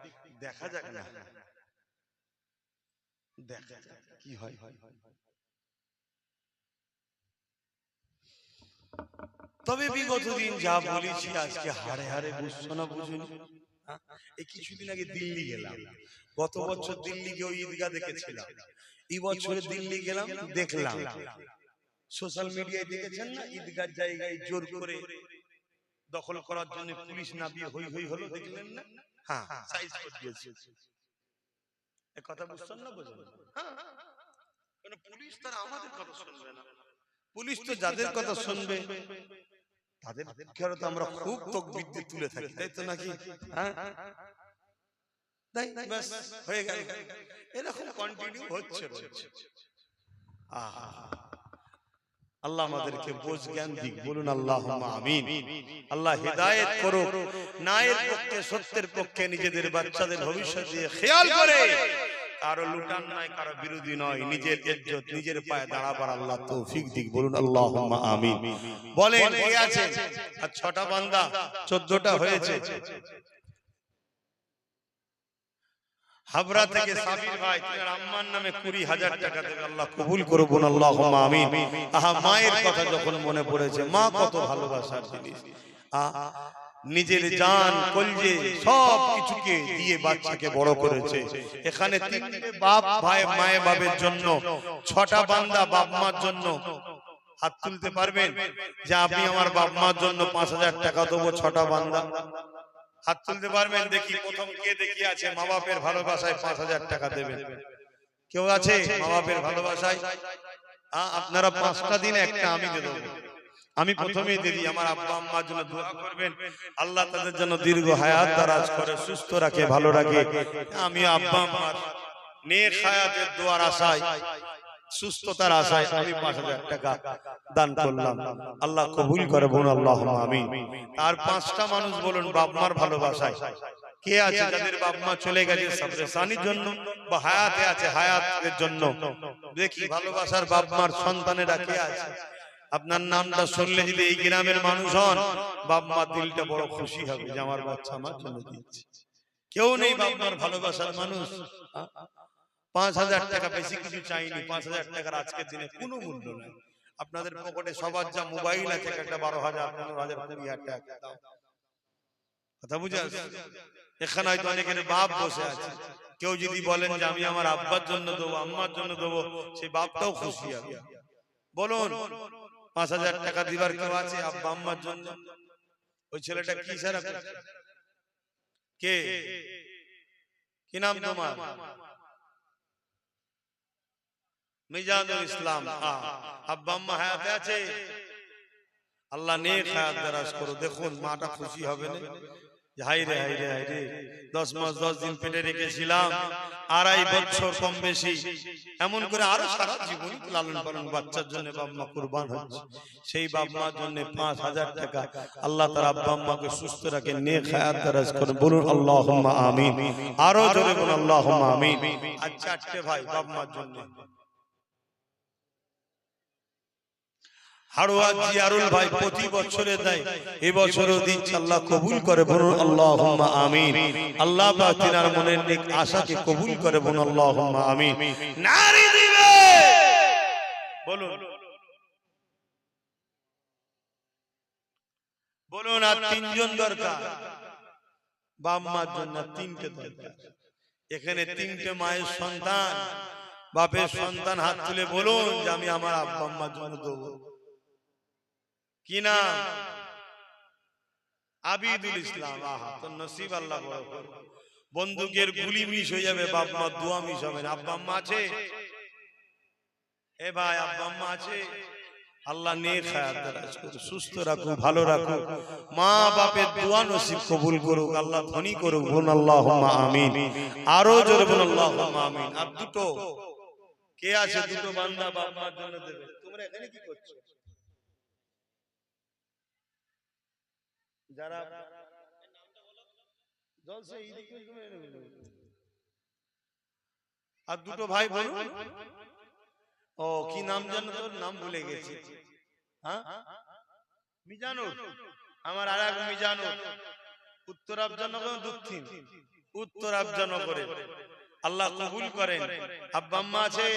দেখা যাক না, দেখা যাক কি হয়। তবে বিগত দিন যা বলেছি আজকে হাড়ে হাড়ে বুঝছো না বুঝুনি? এই কিছুদিন আগে দিল্লি গেলাম, গত বছর দিল্লি গিয়ে ঈদগাহ দেখেছিলাম, এই বছর দিল্লি গেলাম, দেখলাম সোশ্যাল মিডিয়ায় দেখেছেন না, ঈদগাহ জায়গায় জোর করে দখল করার জন্য পুলিশ নামিয়ে হই হই হলো, দেখলেন না? হ্যাঁ সাইজ করে দিয়েছে। এই কথা বুঝছেন না? বুঝুন, কারণ পুলিশ তারা আমাদের কথা শুনবে না, পুলিশ তো যাদের কথা শুনবে তাদের পক্ষে তো আমরা খুব তাকবীর দিয়ে তুলে থাকি, তাই তো নাকি? হ্যাঁ তাই বাস হয়ে গেল, এরকম কন্টিনিউ হচ্ছে। আল্লাহ আমাদেরকে বোঝ জ্ঞান দিক, বলুন আল্লাহুম্মা আমিন। আল্লাহ হিদায়াত করুক, ন্যায়ের পক্ষে সত্যের পক্ষে নিজেদের বাচ্চাদের ভবিষ্যৎ দিয়ে খেয়াল করে, কারো লুটান নয়, কারো বিরোধী নয়, নিজের ইজ্জত নিজের পায়ে দাঁড়াবার আল্লাহ তৌফিক দিক, বলুন আল্লাহুম্মা আমিন। বলেন কে আছে? আর 6টা বান্দা, 14টা হয়েছে। হাবড়া থেকে সাবির ভাই, তোমার আম্মার নামে 20,000 টাকা দেবে, আল্লাহ কবুল করুন, বলুন আল্লাহুম্মা আমিন। আহা, মায়ের কথা যখন মনে পড়েছে, মা কত ভালোবাসার জিনিস, নিজের জান কলজে সব কিছুকে দিয়ে বাচ্চাকে বড় করেছে। এখানে 3টে বাপ ভাই মায়ে বাবের জন্য, 6টা বান্দা বাপ মার জন্য হাত তুলতে পারবেন যে আপনি আমার বাপ মার জন্য 5,000 টাকা দেবো? 6টা বান্দা হাত তুলতে পারবেন? দেখি প্রথম কে দেখি আছে মা বাপের ভালোবাসায় 5,000 টাকা দেবেন? কেউ আছে মা বাপের ভালোবাসায়? আপনারা 5টা দিন একটা আমি দিয়ে দেবো। আমি প্রথমেই দিদি আমার আব্বা আম্মার জন্য দোয়া করবেন, আল্লাহ তাদের জন্য দীর্ঘ হায়াত দারাজ করে, সুস্থ রাখে, ভালো রাখে। আমি আব্বা আম্মার নেক হায়াতের দোয়ার আশায়, সুস্থতার আশায় আমি 5,000 টাকা দান করলাম, আল্লাহ কবুল করে, বলুন আল্লাহুম্মা আমিন। আর 5টা মানুষ বলুন বাপ মার ভালোবাসায়,
কে আছে যাদের বাপ মা চলে গেছে সাবরেসানির জন্য বা হায়াতে আছে হায়াতের জন্য? দেখি ভালোবাসার বাপ মার সন্তানেরা কে আছে? আপনার নামটা শুনলে যদি এই গ্রামের মানুষ হন, বাপ মার দিলটা বড় খুশি হবে যে আমার বাচ্চা আমার জন্য দিচ্ছে। কেউ নেই বাপ মার ভালোবাসার মানুষ। 5,000 টাকা বেশি কিছু চাইনি, 5,000 টাকার আজকের দিনে কোনো মূল্য নাই। আপনাদের পকেটে সবার যা মোবাইল আছে, একটা 12,000, 15,000, 20,000 টাকা দাও। কথা বুঝে আসছে? এখানে হয়তো অনেকের বাপ বসে আছে, কেউ যদি বলেন যে আমি আমার আব্বার জন্য দেবো, আম্মার জন্য দেবো, সেই বাপটাও খুশি হবে। বলুন 5,000 টাকা দিবার কেউ আছে আব্বা আম্মার জন্য? ওই ছেলেটা কি সারা কে, কি নাম তোমার? মিজানুল ইসলাম। আব্বা আম্মা হায়াতে আছে? আল্লাহ নেক হায়াত দারাজ করো। দেখুন মাটা খুশি হবে না? হাই রে হাই রে হাই রে, 10 মাস 10 দিন পেটে রেখেছিলাম, 2.5 বছর কম বেশি, এমন করে আরো সারা জীবন লালন পালন বাচ্চার জন্য বাপ মা কুরবান হচ্ছে। সেই বাপ মার জন্য 5,000 টাকা আল্লাহ তার আব্বা আম্মাকে সুস্থ রাখে, নেক হায়াত দারাজ করে। বলুন আল্লাহুম্মা আমিন। আরো জোরে বলুন আল্লাহুম্মা আমিন। আর 4টে ভাই বাপ মার জন্য। হাড়োয়া জিয়ারুল ভাই প্রতি বছরে দেয়, এবছরও দিচ্ছে, আল্লাহ কবুল করে। বলুন আল্লাহুম্মা আমিন। আল্লাহ পাক তিনার মনের নেক আশাকে কবুল করে। বলুন আল্লাহুম্মা আমিন। নারী দিবে বলুন, বলুন। আর 3 জন দরকার বাপ মার জন্য, 3টে দরকার। এখানে 3টে মায়ের সন্তান, বাপের সন্তান হাত তুলে বলুন যে আমি আমার আব্বা আম্মার জন্য দেবো। কি নাম? আবিদুল ইসলাম। আহা, তো নসিব আল্লাহ বড় করে। বন্দুকের গুলি মিস হয়ে যাবে, বাপ মা দোয়া মিস হবে না। আব্বা আম্মা আছে? এ ভাই আব্বা আম্মা আছে? আল্লাহ নেক হায়াত দারাজ করুক, সুস্থ রাখুক, ভালো রাখুক, মা বাপের দোয়া নসিব কবুল করুক, আল্লাহ ধনী করুক। বলুন আল্লাহুম্মা আমিন। আরো জোরে বলুন আল্লাহুম্মা আমিন। আর দুটো কে আছে? দুটো বান্দা বাপ মার জন্য দেবে। তোমরা এখানে কি করছো? যারা আর দুটো ভাই বলুন। ও কি নাম জানো? তোর নাম ভুলে গেছি। হ্যাঁ, মিজানুর। আমার আর এক মিজানুর উত্তর আফজানগর, দক্ষিণ উত্তর আফজানগরে। আল্লাহ কবুল করেন। আব্বা আম্মা আছে?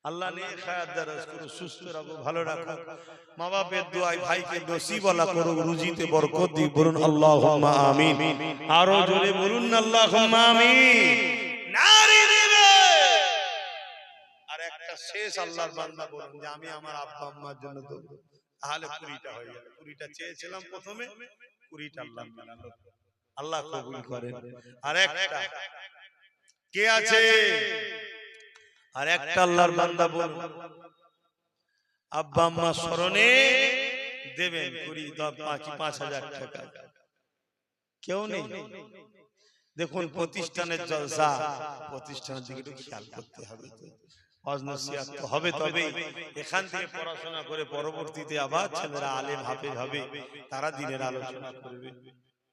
আল্লাহ নেক হায়াত দারাজ করুক, সুস্থ রাখো, ভালো রাখো। মা বাপের দোয়ায় ভাইকে নসিবওয়ালা করুক, রুজিতে বরকত দিক। বলুন আল্লাহুম্মা আমিন। আরো জোরে বলুন আল্লাহুম্মা আমিন। নারী দিবে। আর একটা শেষ আল্লাহর বান্দা বলুন যে আমি আমার আব্বা আম্মার জন্য দেব। তাহলে 20টা হয়ে যাবে। 20টা চেয়েছিলাম প্রথমে, 20টা আল্লাহ মিলালো। আল্লাহ কবুল করেন। আর একটা কে আছে? আর একটা আল্লাহর বান্দা বলুন আব্বা আম্মা স্মরণে দেবেন 5,000 টাকা। কেউ নেই? দেখুন প্রতিষ্ঠানের জলসা, প্রতিষ্ঠানের দিকে একটু খেয়াল করতে হবে। তো হবে, তবে এখান থেকে পড়াশোনা করে পরবর্তীতে আবার ছেলেরা আলেম হাফেজ হবে, তারা দিনের আলোচনা করবে।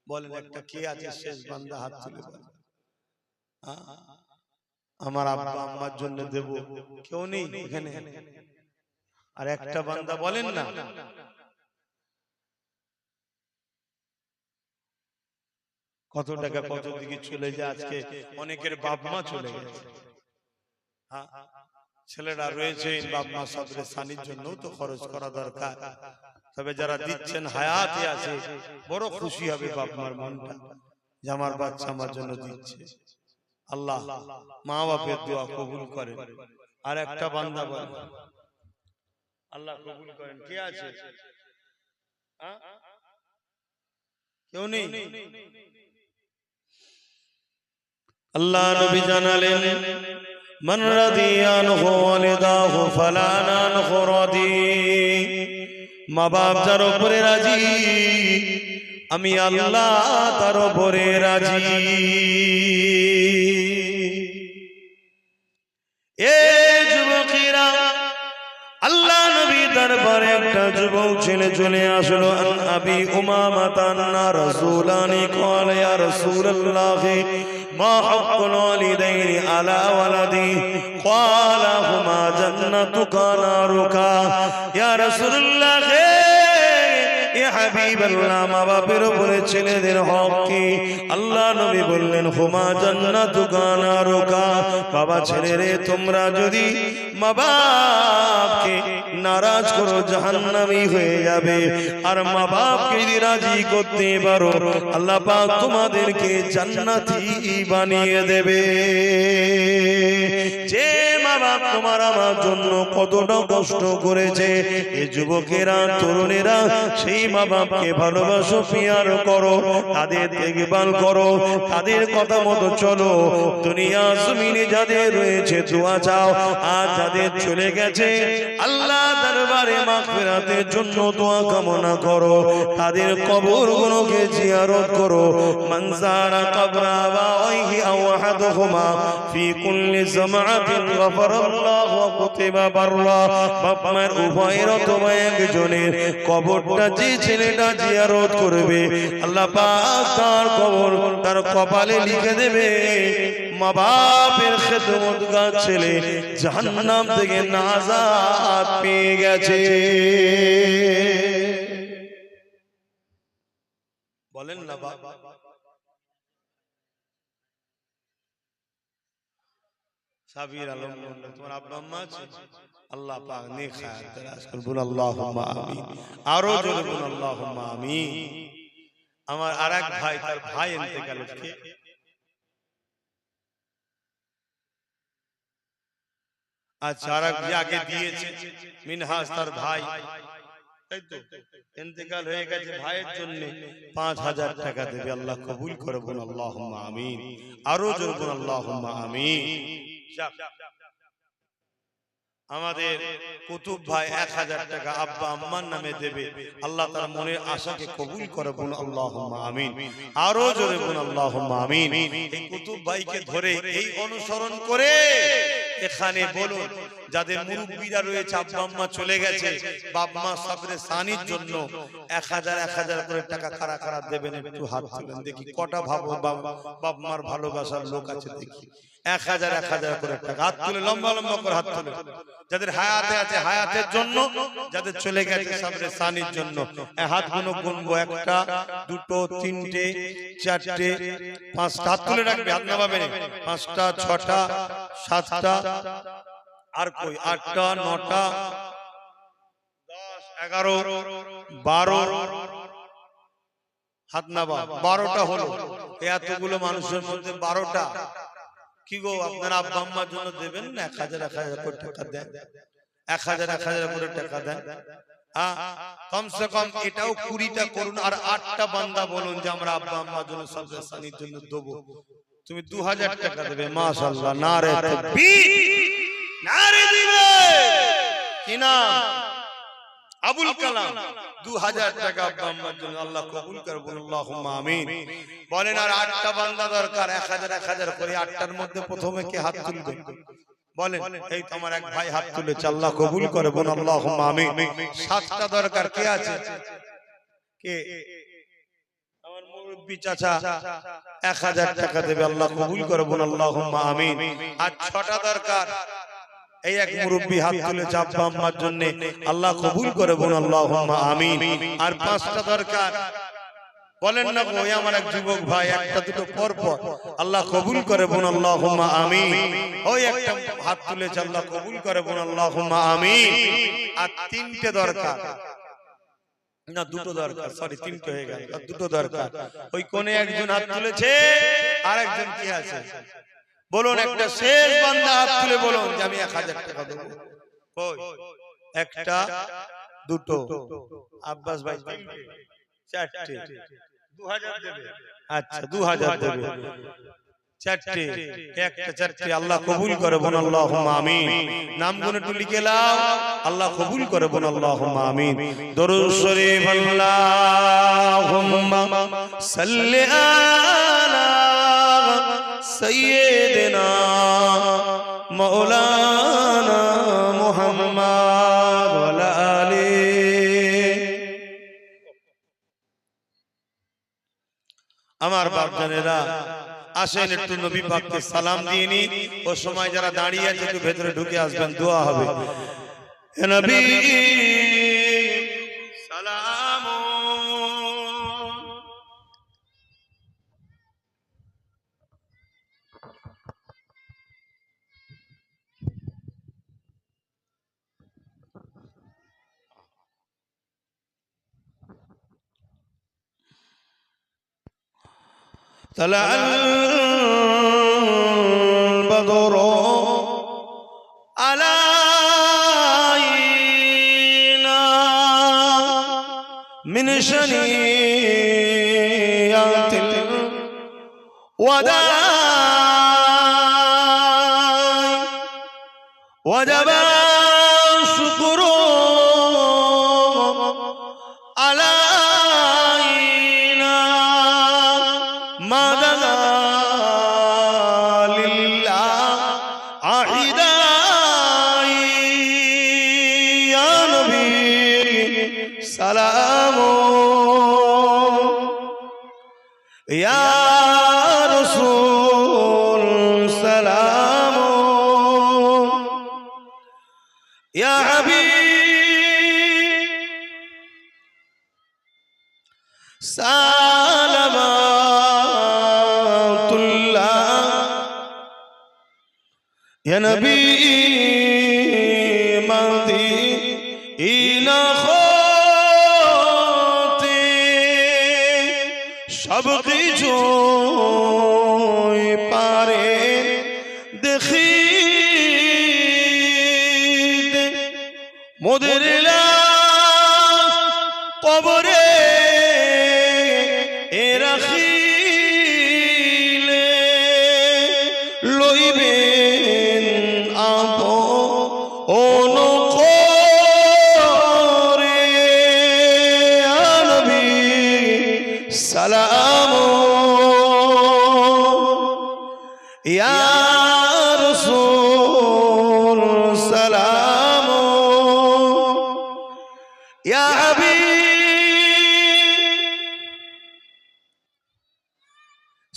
বলেন একটা কে আছে? শেষ বান্দা হাত তুলে বলেন আমার আব্বা আম্মার জন্য দেব। কেউ নেই এখানে? আর একটা বান্দা বলেন না। কত টাকা কত দিকে চলে যায়। আজকে অনেকের বাপ মা চলে গেছে। হ্যাঁ, ছেলেরা রয়েছে, বাপ মা সাবরেসানির জন্য তো খরচ করা দরকার। তবে যারা দিচ্ছেন হায়াতে আছে, বড় খুশি হবে বাপ মার মনটা যে আমার বাচ্চা আমার জন্য দিচ্ছে। আল্লাহ মা বাপের দোয়া কবুল করেন। আর একটা বান্দা বলেন আল্লাহ কবুল করেন। কে আছে? কেউ নেই? আল্লাহ নবী জানালেন মান রাদিয়ানহু ওয়ালিদাহু ফালা নানহু রাদি। মা বাপ যার উপরে রাজি, আমি আল্লাহ তার উপরে রাজি। এ যুবকেরা, আল্লাহ নবী দরবারে একটা যুবক ছেলে চলে আসলো। আন আবি উমামা আন্না রাসূলানি ক্বালা ইয়া রাসূলুল্লাহ মা হাক্কুল ওয়ালিদাইনি আলা ওয়ালাদি ক্বালা হুমা জান্নাতুকা নারুকা। ইয়া রাসূলুল্লাহ, ইয়া হাবিবাল্লাহ, মা বাপের উপরে ছেলেদের হক কি? আল্লাহ নবী বললেন হুমা জান্নাতুকা নারুকা। বাবা ছেলেরে, তোমরা যদি মা বাপকে নারাজ করো জাহান্নামী হয়ে যাবে, আর মা বাপকে যদি রাজি করতে পারো আল্লাহ পাক তোমাদেরকে জান্নাতি বানিয়ে দেবে। যে মা বাপ তোমার আমার জন্য কতটা কষ্ট করেছে, এই যুবকেরা তরুণেরা সেই মা বাপকে ভালোবাসো, পিয়ার করো, তাদের দেখভাল করো, তাদের কথা মতো চলো। দুনিয়া জমিনে যাদের রয়েছে দোয়া চাও, আর যাদের চলে গেছে আল্লাহ দরবারে মাগফিরাতের জন্য দোয়া কামনা করো, তাদের কবরগুলোকে জিয়ারত করো। মান যারা কবরা আবাইহি আও আহাদুহুমা ফি কুল্লি জামাআতিন গফারাল্লাহু ওয়া কুতিবা বাররা। বাপ মায়ের উভয়ের অথবা একজনের কবরটা যে ছেলেটা জিয়ারত করবে আল্লাহ পাক তার কবর তার কপালে লিখে দেবে মা বাপের খেদমতগার ছেলে জাহান্নাম থেকে নাজাত পেয়ে গেছে। বলেন না বাবা। সাবির আলম, তোমার আব্বা আম্মা আছে? আল্লাহ পাক নেক হায়াত দারাজ করুন, বলুন আল্লাহুম্মা আমিন। আরো জোরে বলুন আল্লাহুম্মা আমিন। আমার আরেক ভাই, তার ভাই ইন্তেকাল হয়েছে। আচ্ছা, আরেক আগে দিয়েছে মিনহাজ, তার ভাই, তাই তো ইন্তেকাল হয়ে গেছে, ভাইয়ের জন্য 5000 টাকা দেবে। আল্লাহ কবুল করে, বলুন আল্লাহুম্মা আমিন। আরো জোরে বলুন আল্লাহুম্মা আমিন। আমাদের কুতুব ভাই 1000 টাকা আব্বা আম্মার নামে দেবে। আল্লাহ তার মনের আশাকে কবুল করে, বলুন আল্লাহুম্মা আমিন। আরো জোরে বলুন আল্লাহুম্মা আমিন। এই কুতুব ভাইকে ধরে এই অনুসরণ করে এখানে বলুন যাদের মুরব্বিরা রয়েছে, আব্বা আম্মা চলে গেছে, বাপ মা সাবরে সানির জন্য 1000 করে টাকা কারা কারা দেবেন একটু হাত তুলেন দেখি। কটা ভাবো বাপ মার ভালোবাসার লোক আছে দেখি। 1000 করে টাকা হাত তুলে, লম্বা লম্বা করে হাত তুলে। যাদের হায়াতে আছে হায়াতের জন্য, যাদের চলে গেছে সাবরে সানির জন্য। হাতগুলো গুনবো, 1টা 2টো 3টে 4টে 5টা হাত তুলে রাখবে, হাত নামাবেন। 5টা 6টা 7টা, আর কই 8টা 9টা 10 11 12 হাত নাবা। 12টা হলো। এতগুলো মানুষের মধ্যে 12টা কি গো, আপনারা আব্বা আম্মার জন্য দেবেন না? 1000 করে টাকা দেন, 1000 করে টাকা দেন। কমসে কম এটাও 20টা করুন, আর 8টা বান্দা বলুন যে আমরা আব্বা আম্মার জন্য সাবরে সানির জন্য দেবো। তুমি 2000 টাকা দেবে। মাশাআল্লাহ, নারে তাকবীর, নারে দিবে কি নাম? আবুল কালাম। 2000 টাকা আব্বা আম্মার জন্য। আল্লাহ কবুল করে, বলুন আল্লাহুম্মা আমিন। বলেন আর 8টা বান্দা দরকার, 1000 করে। 8টার মধ্যে প্রথমে কে হাত তুলবে বলেন? এই তো আমার এক ভাই হাত তুলেছে, আল্লাহ কবুল করে, বলুন আল্লাহুম্মা আমিন। 7টা দরকার, কে আছে? কে? আমার মুরব্বি চাচা 1000 টাকা দেবে। আল্লাহ কবুল করে, বলুন আল্লাহুম্মা আমিন। আর 6টা দরকার, এই এক মুরব্বি হাত তুলেছে আব্বা আম্মার জন্য। আল্লাহ কবুল করে, বলুন আল্লাহুম্মা আমিন। আর 5টা দরকার, বলেন না গো, আমার এক যুবক ভাই 1টা 2টো পর পর। আল্লাহ কবুল করে, বলুন আল্লাহুম্মা আমিন। ওই একটা হাত তুলেছে, আল্লাহ কবুল করে, বলুন আল্লাহুম্মা আমিন। আর 3টে দরকার, না 2টো দরকার, সরি 3টে হয়ে গেল, আর 2টো দরকার। ওই কোণে একজন হাত তুলেছে, আর একজন কি আছে বলুন? একটা শেষ বান্দা হাত তুলে বলুন যে আমি 1000 টাকা দেবো। কই? 1টা 2টো, আব্বাস ভাই 3টে 4টে 2000 দেবে। আচ্ছা 2000 দেবে। 4টে 1টা 4টে। আল্লাহ কবুল করে, বলুন আল্লাহুম্মা আমিন। নামগুলো একটু লিখে নাও, আল্লাহ কবুল করে, বলুন আল্লাহুম্মা আমিন। দরুদ শরীফ। আল্লাহুম্মা সাল্লি আলা সাইয়্যিদিনা মাওলানা মুহাম্মদ ওয়া আলা আমার বাপজানেরা আসেন একটু নবী পাককে সালাম দিয়ে নি। ও সময় যারা দাঁড়িয়ে আছে একটু ভেতরে ঢুকে আসবেন, দোয়া হবে। হে নবী সালাম طلع البدر علينا من شنيات الوداع وجب الشكر علينا ما دنا لله عهداي يا نبي سلام يا رسول سلام يا حبيب سلامات الله يا نبي مهدي إنا خوتي সব কিছু পারে দেখিতে মোদের লাশ কবরে রাখিলে লইবেন আপন করে নবী সালাম ইয়া রাসূল সালাম ইয়া হাবিব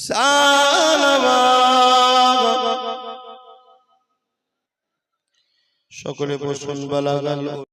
সালামা। সকলে বসুন বালাগাল।